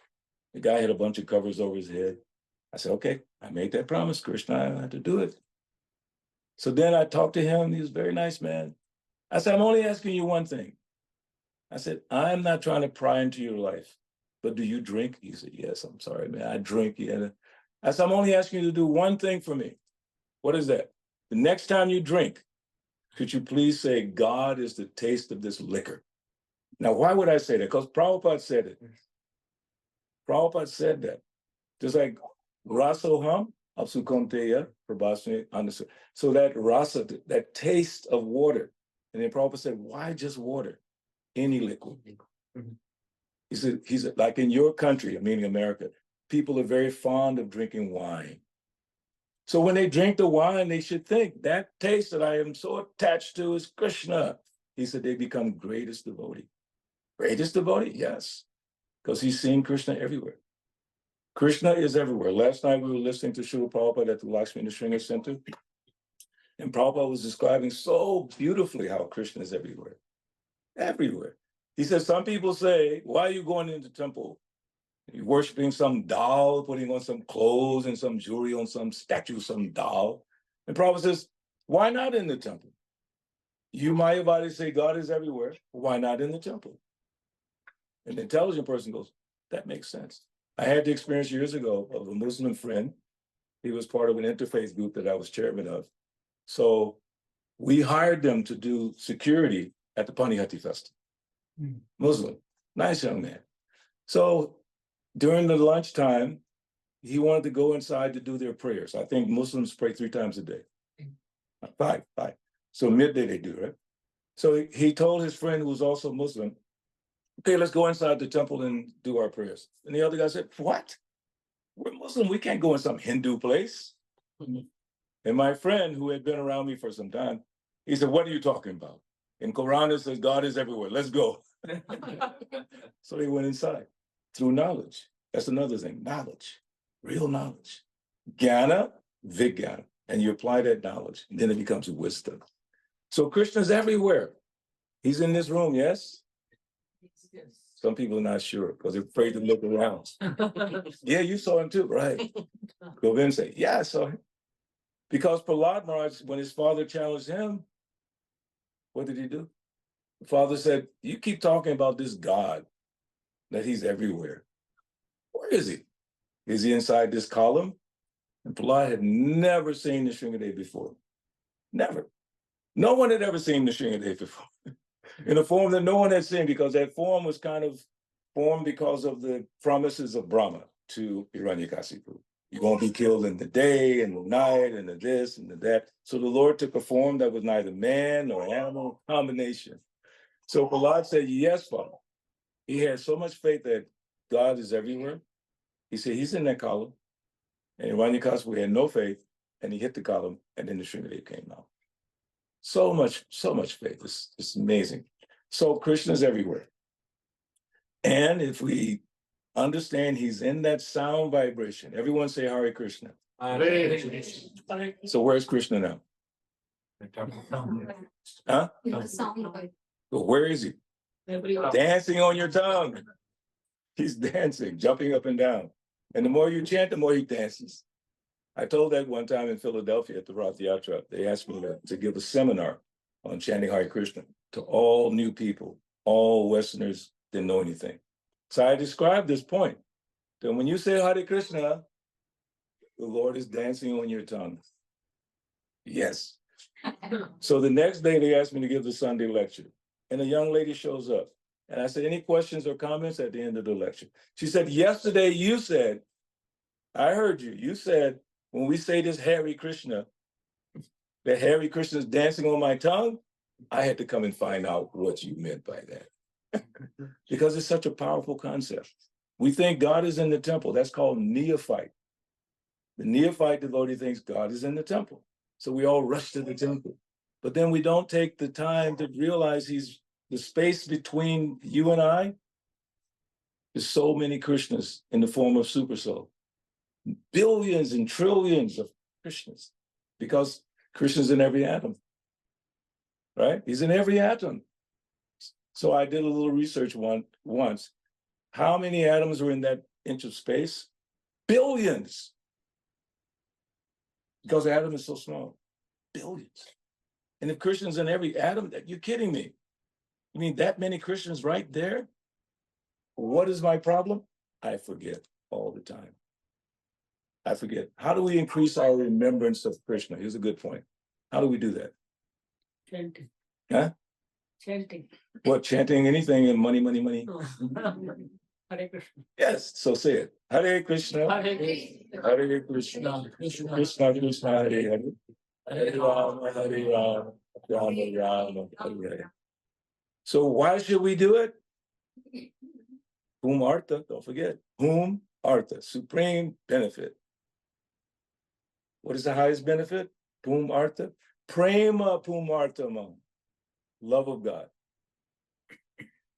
The guy had a bunch of covers over his head. I said, okay, I made that promise, Krishna. I had to do it. So then I talked to him. He was a very nice man. I said, I'm only asking you one thing. I said, I'm not trying to pry into your life, but do you drink? He said, yes, I'm sorry, man. I drink. Yeah. I said, I'm only asking you to do one thing for me. What is that? The next time you drink, could you please say, God is the taste of this liquor? Now, why would I say that? Because Prabhupada said it. Prabhupada said that. Just like rasoham apsukonteya prabhasmi understood. So that rasa, that taste of water. And then Prabhupada said, why just water? Any liquid. He said, like in your country, meaning America, people are very fond of drinking wine. So when they drink the wine, they should think that taste that I am so attached to is Krishna. He said they become greatest devotee. Greatest devotee? Yes. Because he's seeing Krishna everywhere. Krishna is everywhere. Last night we were listening to Srila Prabhupada at the Lakshmi Nrsimha Center. And Prabhupada was describing so beautifully how Krishna is everywhere. Everywhere. He said, some people say, why are you going into the temple? You're worshiping some doll, putting on some clothes and some jewelry on some statue, some doll. And Prabhupada says, why not in the temple? You Mayavadis say God is everywhere. Why not in the temple? An intelligent person goes, that makes sense. I had the experience years ago of a Muslim friend. He was part of an interfaith group that I was chairman of. So we hired them to do security at the Panihati Festival. Muslim, nice young man. So during the lunchtime, he wanted to go inside to do their prayers. I think Muslims pray 3 times a day. Five. So midday they do, right? So he told his friend who was also Muslim, okay, let's go inside the temple and do our prayers. And the other guy said, what? We're Muslim, we can't go in some Hindu place. And my friend, who had been around me for some time, he said, what are you talking about? In Quran, it says God is everywhere, let's go. So they went inside through knowledge. That's another thing, knowledge, real knowledge. Jnana, Vijnana, and you apply that knowledge, and then it becomes wisdom. So Krishna's everywhere. He's in this room, yes? Yes. Some people are not sure because they're afraid to look around. Yeah, you saw him too, right? Govind said, yeah, I saw him. Because Prahlad Maharaj, when his father challenged him, what did he do? The father said, you keep talking about this God, that he's everywhere. Where is he? Is he inside this column? And Prahlad had never seen the Sringadev before. Never. No one had ever seen the Sringadev before. In a form that no one had seen, because that form was kind of formed because of the promises of Brahma to Hiranyakasipu. You won't be killed in the day and the night and the this and the that. So the Lord took a form that was neither man nor animal, combination. So Prahlad said, yes, Father. He had so much faith that God is everywhere. He said, he's in that column. And Hiranyakasipu had no faith, and he hit the column, and then the Sringadev came out. So much faith. It's amazing. So Krishna's everywhere. And if we understand he's in that sound vibration, everyone say Hare Krishna. So where's Krishna now? Huh? Well, where is he? Dancing on your tongue. He's dancing, jumping up and down. And the more you chant, the more he dances. I told that one time in Philadelphia at the Rath Yatra. They asked me to give a seminar on chanting Hare Krishna to all new people. All Westerners didn't know anything. So I described this point, that when you say Hare Krishna, the Lord is dancing on your tongue. Yes. So the next day they asked me to give the Sunday lecture, and a young lady shows up. And I said, any questions or comments at the end of the lecture? She said, yesterday you said, I heard you. You said, when we say this Hare Krishna, that Hare Krishna is dancing on my tongue, I had to come and find out what you meant by that. Because it's such a powerful concept. We think God is in the temple. That's called neophyte. The neophyte devotee thinks God is in the temple. So we all rush to the temple. But then we don't take the time to realize he's the space between you and I. There's so many Krishnas in the form of supersoul. Billions and trillions of Krishnas. Because Krishna's in every atom. Right? He's in every atom. So I did a little research once. How many atoms were in that inch of space? Billions. Because the atom is so small. Billions. And if Krishna's in every atom, you're kidding me. You mean that many Krishnas right there? What is my problem? I forget all the time. I forget. How do we increase our remembrance of Krishna? Here's a good point. How do we do that? Chanting. Huh? Chanting. What, chanting anything and money, money, money? Hare Krishna. Yes, so say it. Hare Krishna. Hare Krishna. Hare Krishna. Krishna. Krishna Krishna Hare Hare. Hare Rama, Hare Rama, Rama Rama, Hare Hare. So why should we do it? Whom Artha, don't forget. Whom Artha, supreme benefit. What is the highest benefit? Whom Artha? Prema Pumarthamam. Love of God.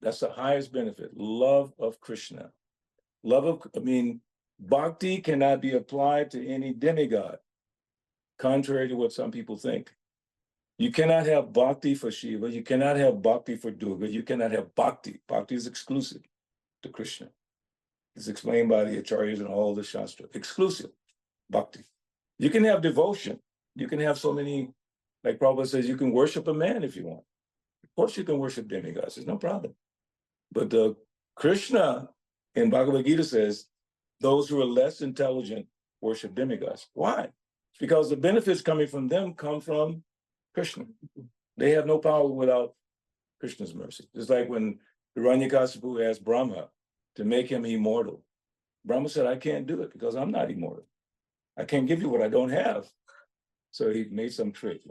That's the highest benefit. Love of Krishna. Bhakti cannot be applied to any demigod, contrary to what some people think. You cannot have bhakti for Shiva. You cannot have bhakti for Durga. You cannot have bhakti. Bhakti is exclusive to Krishna. It's explained by the acharyas and all the shastra. Exclusive bhakti. You can have devotion. You can have so many, like Prabhupada says, you can worship a man if you want. Of course you can worship demigods. There's no problem. But the Krishna in Bhagavad Gita says, those who are less intelligent worship demigods. Why? Because the benefits coming from them come from Krishna. They have no power without Krishna's mercy. Just like when Hiranyakasipu asked Brahma to make him immortal. Brahma said, I can't do it because I'm not immortal. I can't give you what I don't have. So he made some trick.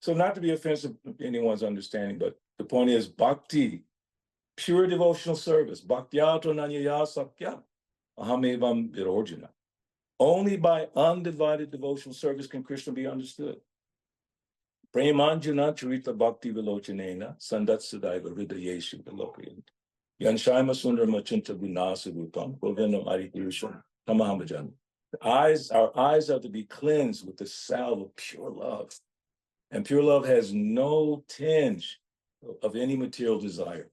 So not to be offensive to anyone's understanding, but the point is bhakti, pure devotional service. Bhaktyato nanyaya sakya ahamevam virorjuna. Only by undivided devotional service can Krishna be understood. Premanjana charita bhakti vilochanena sandat sadaiva hridayeshu vilokayant. Yanshaima sundar machinta gunasa rupam govindam aripurusham tamahamajan. Our eyes have to be cleansed with the salve of pure love. And pure love has no tinge of any material desire.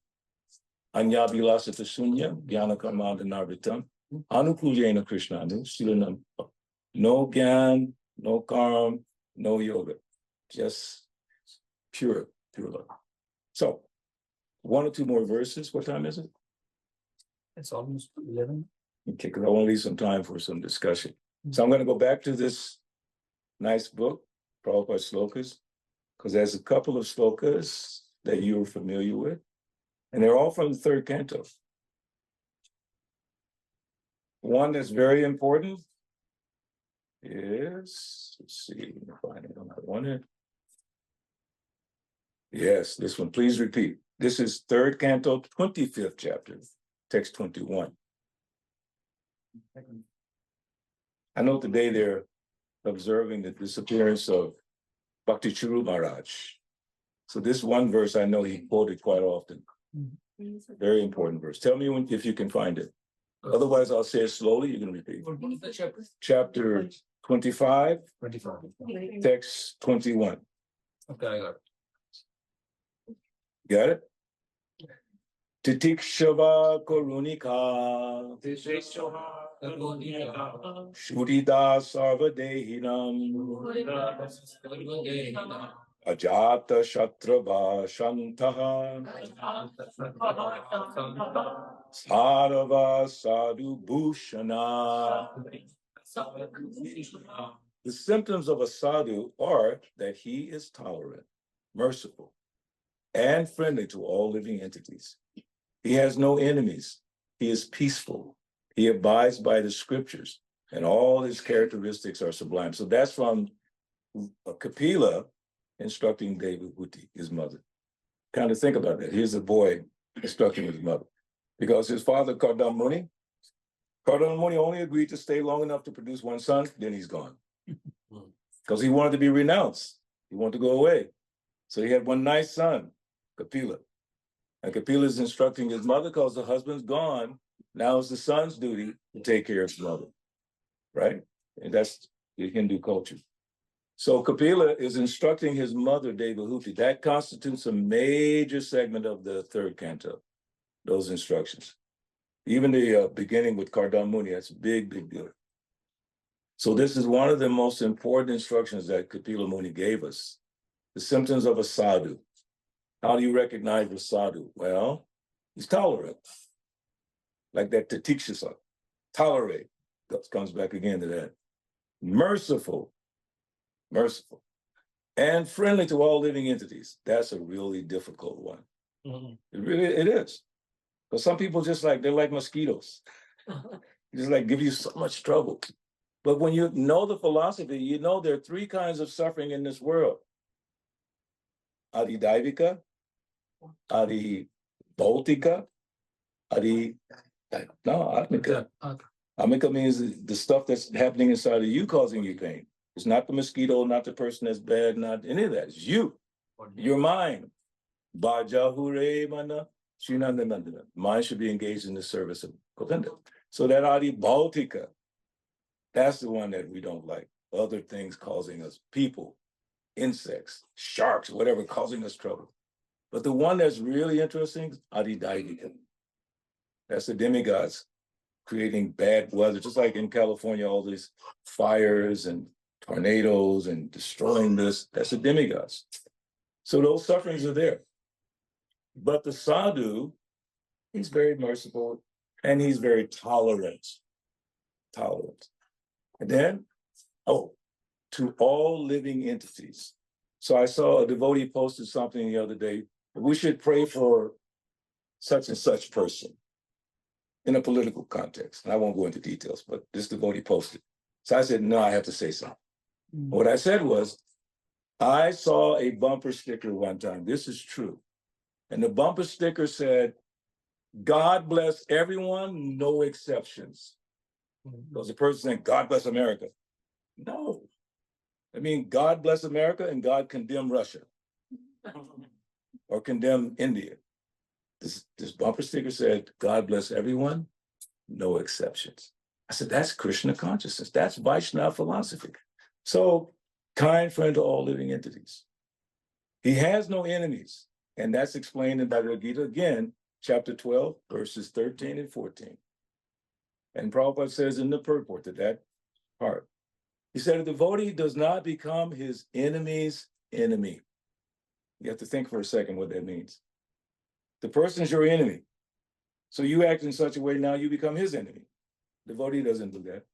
Anya vilasata sunya, jnana karmanda narvitam, anukujena krishnanu, silanam. No gyan, no karma, no yoga. Just pure love. So, one or two more verses. What time is it? It's almost 11. Okay, because I want to leave some time for some discussion. So I'm going to go back to this nice book, Prabhupada Slokas, because there's a couple of slokas that you're familiar with, and they're all from the third canto. One that's very important is, let's see, find it on that one here. Yes, this one, please repeat. This is third canto, 25th chapter, text 21. I know today they're observing the disappearance of Bhakti Churu Maharaj. So this one verse I know he quoted quite often. Very important verse. Tell me if you can find it. Otherwise, I'll say it slowly. You can repeat. What is the chapter? Chapter 25, 25. text 21. Okay, I got it. Got it? Titikshava Korunika Shurida Sarvadehinam Ajata Shatrava Shantaha Sarava Sadhu Bhushana. The symptoms of a sadhu are that he is tolerant, merciful, and friendly to all living entities. He has no enemies. He is peaceful. He abides by the scriptures, and all his characteristics are sublime. So that's from Kapila instructing Devahuti, his mother. Kind of think about that. Here's a boy instructing his mother. Because his father, Kardama Muni only agreed to stay long enough to produce one son, then he's gone. Because he wanted to be renounced. He wanted to go away. So he had one nice son, Kapila. And Kapila is instructing his mother because the husband's gone. Now it's the son's duty to take care of his mother, right? And that's the Hindu culture. So Kapila is instructing his mother, Devahuti. That constitutes a major segment of the third canto, those instructions. Even the beginning with Kardama Muni, that's a big, big deal. So this is one of the most important instructions that Kapila Muni gave us. The symptoms of a sadhu. How do you recognize a sadhu? Well, he's tolerant. Like that Tatiksha, tolerate. Comes back again to that. Merciful, and friendly to all living entities. That's a really difficult one. It is. Because some people they're like mosquitoes. Just like give you so much trouble. But when you know the philosophy, you know there are three kinds of suffering in this world. Adi Daivika, Adi Bhautika, Atmika. Atmika means the stuff that's happening inside of you causing you pain. It's not the mosquito, not the person that's bad, not any of that. It's you, your mind. Bajahure mana, Srinandana. Mind should be engaged in the service of Govinda. So that Adi Bhautika, that's the one that we don't like. Other things causing us, people, insects, sharks, whatever, causing us trouble. But the one that's really interesting is Adi Daivika. That's the demigods creating bad weather, just like in California, all these fires and tornadoes and destroying this. That's the demigods. So those sufferings are there. But the sadhu, he's very merciful and he's very tolerant. And then, to all living entities. So I saw a devotee posted something the other day. We should pray for such and such person in a political context. And I won't go into details, but this devotee posted. So I said, no, I have to say something. What I said was, I saw a bumper sticker one time. This is true. And the bumper sticker said, God bless everyone, no exceptions. Because the person said, God bless America. No. I mean, God bless America and God condemn Russia or condemn India. This bumper sticker said, God bless everyone, no exceptions. I said, that's Krishna consciousness. That's Vaishnava philosophy. So, kind friend to all living entities. He has no enemies. And that's explained in Bhagavad Gita again, chapter 12, verses 13 and 14. And Prabhupada says in the purport to that part, he said, a devotee does not become his enemy's enemy. You have to think for a second what that means. The person's your enemy. So you act in such a way now you become his enemy. Devotee doesn't do that.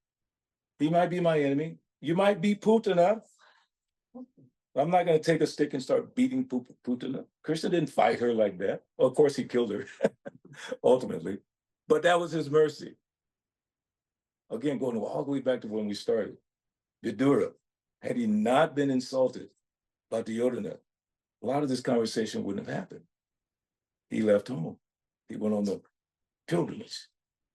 He might be my enemy. You might be Putana. I'm not going to take a stick and start beating Putana. Krishna didn't fight her like that. Well, of course, he killed her ultimately. But that was his mercy. Again, going all the way back to when we started. Vidura, had he not been insulted by Duryodhana, a lot of this conversation wouldn't have happened. He left home. He went on the pilgrimage.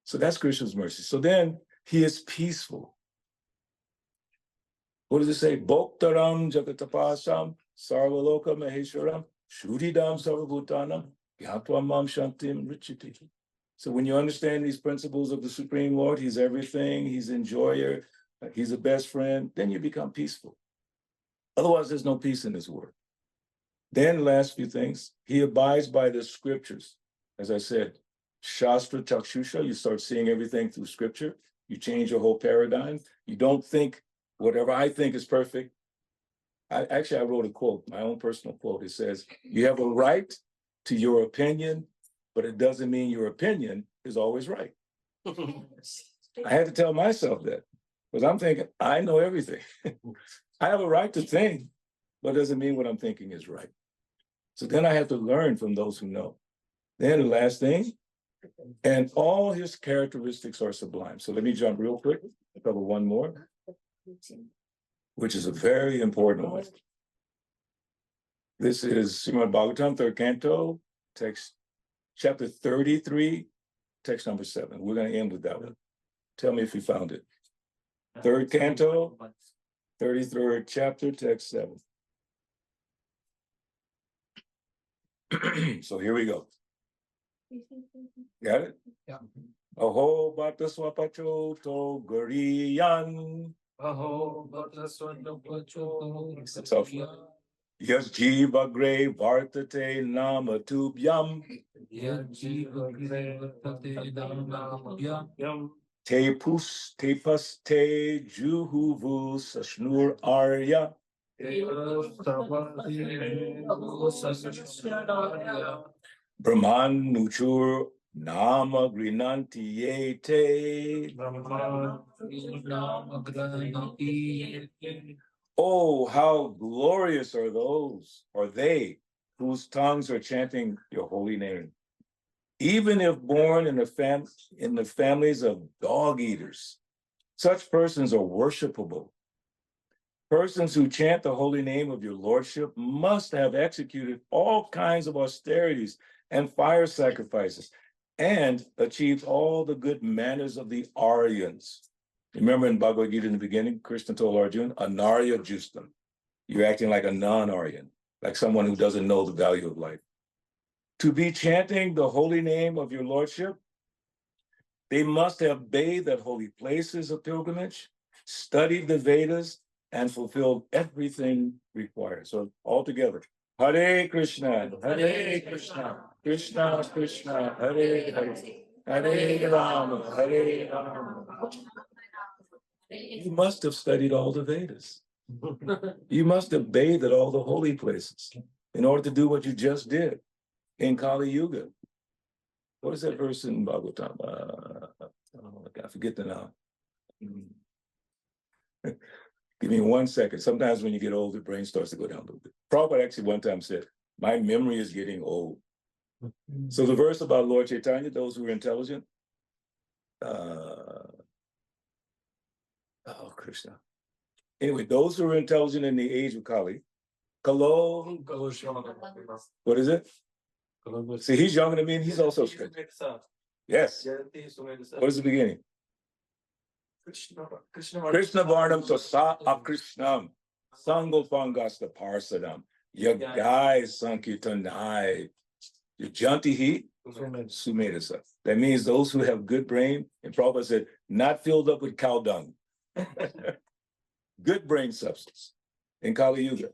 So that's Krishna's mercy. So then he is peaceful. What does it say? Bhoktaram jagatapasam sarvaloka maheshwaram shuridam sarvabhutanam gyatva mam shantim richiti. So when you understand these principles of the Supreme Lord, he's everything, he's enjoyer, he's a best friend, then you become peaceful. Otherwise, there's no peace in this world. Then last few things, he abides by the scriptures. As I said, Shastra Chakshusha, you start seeing everything through scripture. You change your whole paradigm. You don't think whatever I think is perfect. I wrote a quote, my own personal quote. It says, you have a right to your opinion, but it doesn't mean your opinion is always right. I had to tell myself that because I'm thinking, I know everything. I have a right to think, but it doesn't mean what I'm thinking is right. So then I have to learn from those who know. Then the last thing, and all his characteristics are sublime. So let me jump real quick, cover one more, which is a very important one. This is Srimad Bhagavatam, third canto, text chapter 33, text number 7. We're going to end with that one. Tell me if you found it. Third canto, 33rd chapter, text 7. So here we go. Got it? Yeah. Aho bata swapacho to guriyan. Aho, Bhagavatam, Srimad, That's tough. Yes, jiva gre vartate nama tubhyam. Te pus te pas te juhuvu sashnur arya. Brahman nuchur nama grinanti yete. Oh, how glorious are those, or they, whose tongues are chanting your holy name. Even if born in the families of dog eaters, such persons are worshipable. Persons who chant the holy name of your lordship must have executed all kinds of austerities and fire sacrifices and achieved all the good manners of the Aryans. Remember in Bhagavad Gita in the beginning, Krishna told Arjuna, Anarya Justam. You're acting like a non-Aryan, like someone who doesn't know the value of life. To be chanting the holy name of your lordship, they must have bathed at holy places of pilgrimage, studied the Vedas, and fulfilled everything required. So all together, Hare Krishna, Krishna Krishna, Hare Hare, Hare Rama, Hare Rama. You must have studied all the Vedas. You must have bathed at all the holy places in order to do what you just did in Kali Yuga. What is that verse in Bhagavatam? I forget the now. Give me 1 second. Sometimes when you get older, the brain starts to go down a little bit. Prabhupada actually one time said, my memory is getting old. So the verse about Lord Chaitanya, those who are intelligent, oh, Krishna. Anyway, those who are intelligent in the age of Kali, Kalo, what is it? See, he's younger than me and he's also straight. Yes. What is the beginning? Krishna Varnam Sasa Akrishnam Sangopangasta Parsadam Yagai Sankirtanai Yajantihi Sumedasa. That means those who have good brain, and Prabhupada said, not filled up with cow dung. Good brain substance in Kali Yuga.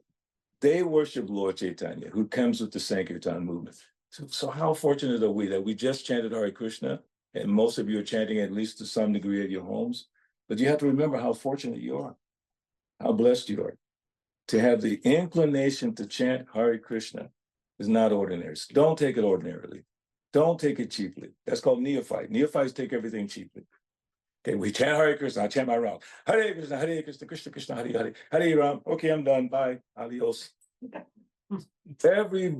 They worship Lord Chaitanya, who comes with the Sankirtan movement. So how fortunate are we that we just chanted Hare Krishna, and most of you are chanting at least to some degree at your homes. But you have to remember how fortunate you are, how blessed you are. To have the inclination to chant Hare Krishna is not ordinary. So don't take it ordinarily. Don't take it cheaply. That's called neophyte. Neophytes take everything cheaply. Okay, we chant Hare Krishna, I chant my round. Hare Krishna, Krishna Krishna, Hare Hare, Hare Ram. Okay, I'm done, bye, adios. Every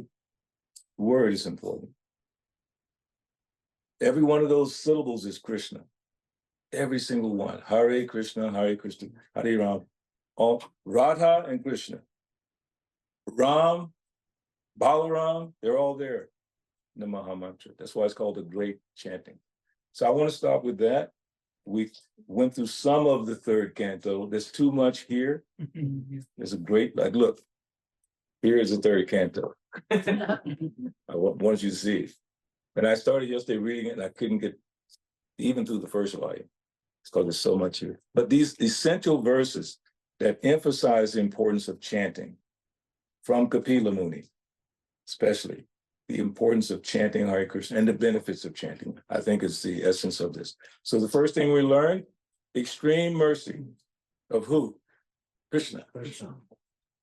word is important. Every one of those syllables is Krishna. Every single one. Hare Krishna, Hare Ram. All Radha and Krishna. Ram, Balaram, they're all there in the Maha Mantra. That's why it's called the great chanting. So I want to stop with that. We went through some of the third canto. There's too much here. There's a great, like, look, here is the third canto. I want you to see it. And I started yesterday reading it and I couldn't get even through the first volume. It's because there's so much here. But these essential verses that emphasize the importance of chanting from Kapila Muni, especially the importance of chanting Hare Krishna and the benefits of chanting, I think is the essence of this. So the first thing we learned, extreme mercy of who? Krishna.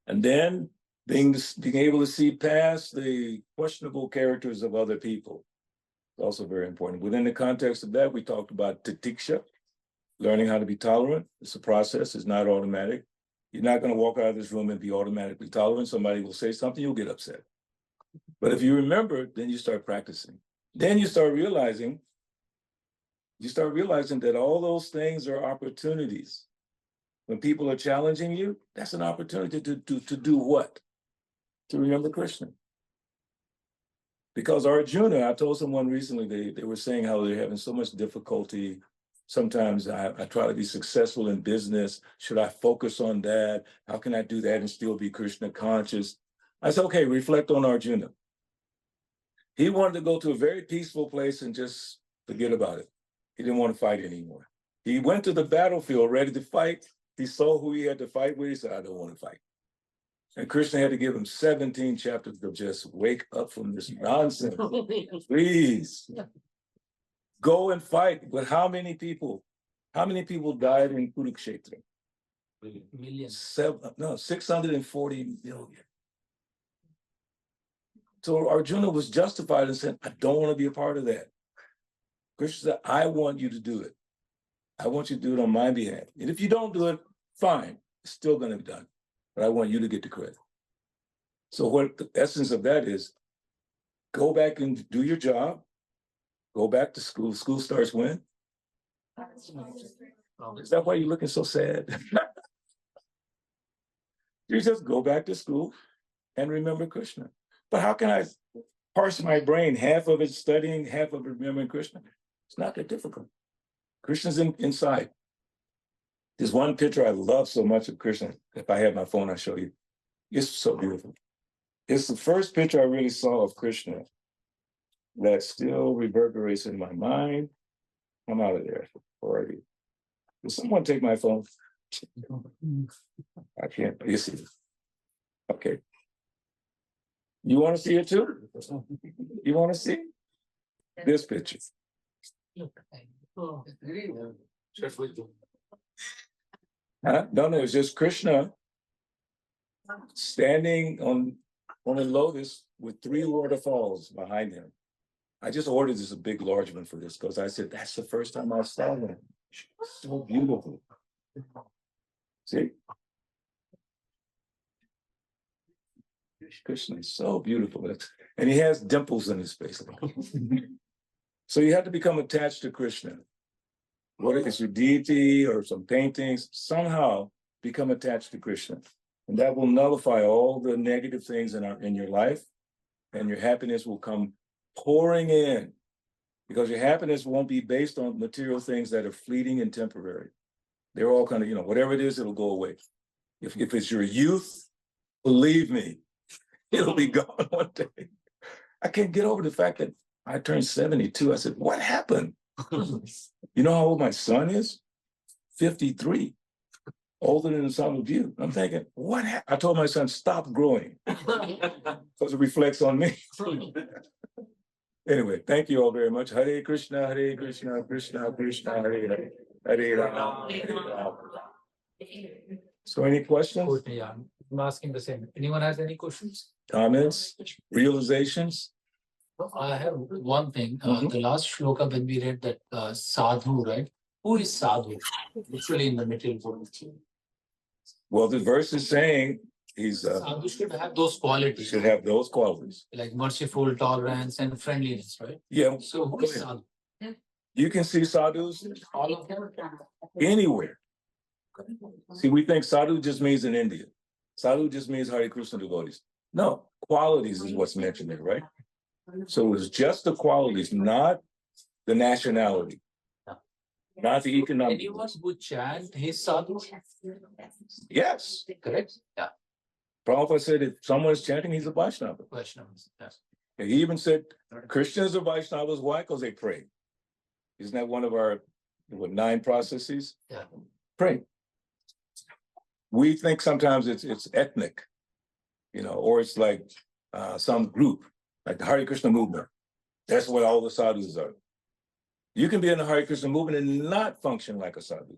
And then being able to see past the questionable characters of other people. Also very important. Within the context of that, we talked about titiksha, learning how to be tolerant. It's a process, it's not automatic. You're not going to walk out of this room and be automatically tolerant. Somebody will say something, you'll get upset. But if you remember, then you start practicing. Then you start realizing that all those things are opportunities. When people are challenging you, that's an opportunity to do what? To remember Krishna. Because Arjuna, I told someone recently, they were saying how they're having so much difficulty. Sometimes I try to be successful in business. Should I focus on that? How can I do that and still be Krishna conscious? I said, okay, reflect on Arjuna. He wanted to go to a very peaceful place and just forget about it. He didn't want to fight anymore. He went to the battlefield ready to fight. He saw who he had to fight with. He said, I don't want to fight. And Krishna had to give him 17 chapters to just wake up from this nonsense. Please. Go and fight. But how many people? How many people died in Kurukshetra? Millions. 640 million. So Arjuna was justified and said, I don't want to be a part of that. Krishna said, I want you to do it. I want you to do it on my behalf. And if you don't do it, fine. It's still going to be done. But I want you to get the credit. So what the essence of that is, go back and do your job. Go back to school. School starts when? Is that why you're looking so sad? You just go back to school and remember Krishna. But how can I parse my brain? Half of it studying, half of it remembering Krishna. It's not that difficult. Krishna's inside. There's one picture I love so much of Krishna. If I had my phone, I'll show you. It's so beautiful. It's the first picture I really saw of Krishna that still reverberates in my mind. I'm out of there already. Will someone take my phone? I can't. You see it. Okay. You want to see it too? You want to see this picture? Huh? No, it's just Krishna standing on a lotus with 3 waterfalls behind him. I just ordered this a big large one for this because I said, that's the first time I saw them. So beautiful. See? Krishna is so beautiful. And he has dimples in his face. So you have to become attached to Krishna. Whether it's your deity or some paintings, somehow become attached to Krishna. And that will nullify all the negative things in your life, and your happiness will come pouring in, because your happiness won't be based on material things that are fleeting and temporary. They're all kind of, whatever it is, it'll go away. If it's your youth, believe me, it'll be gone one day. I can't get over the fact that I turned 72. I said, what happened? You know how old my son is? 53. Older than some of you. I'm thinking, what happened? I told my son, stop growing. Because it reflects on me. Anyway, thank you all very much. Hare Krishna, Krishna Krishna, Hare Hare. Hare Rama, Hare Rama. So any questions? Yeah, I'm asking the same. Anyone has any questions? Comments? Realizations? I have one thing. Mhm. The last shloka when we read that sadhu, right? Who is sadhu? Literally in the material world. Well, the verse is saying he's Sadhu should have those qualities. should have those qualities. Like merciful, tolerance, and friendliness, right? Yeah. So who Go is ahead. sadhu? You can see sadhus All of them? anywhere. See, we think sadhu just means in India. Sadhu just means Hare Krishna devotees. No, qualities is what's mentioned there, right? So it's just the qualities, not the nationality, not the economic. Anyone who chant his sadhu? Yes. Correct? Yeah. Prabhupada said if someone is chanting, he's a Vaishnava. Vaishnavas. Yes. And he even said Christians are Vaishnavas. Why? Because they pray. Isn't that one of our 9 processes? Yeah. Pray. We think sometimes it's ethnic, or it's like some group, like the Hare Krishna movement. That's what all the sadhus are. You can be in the Hare Krishna movement and not function like a sadhu.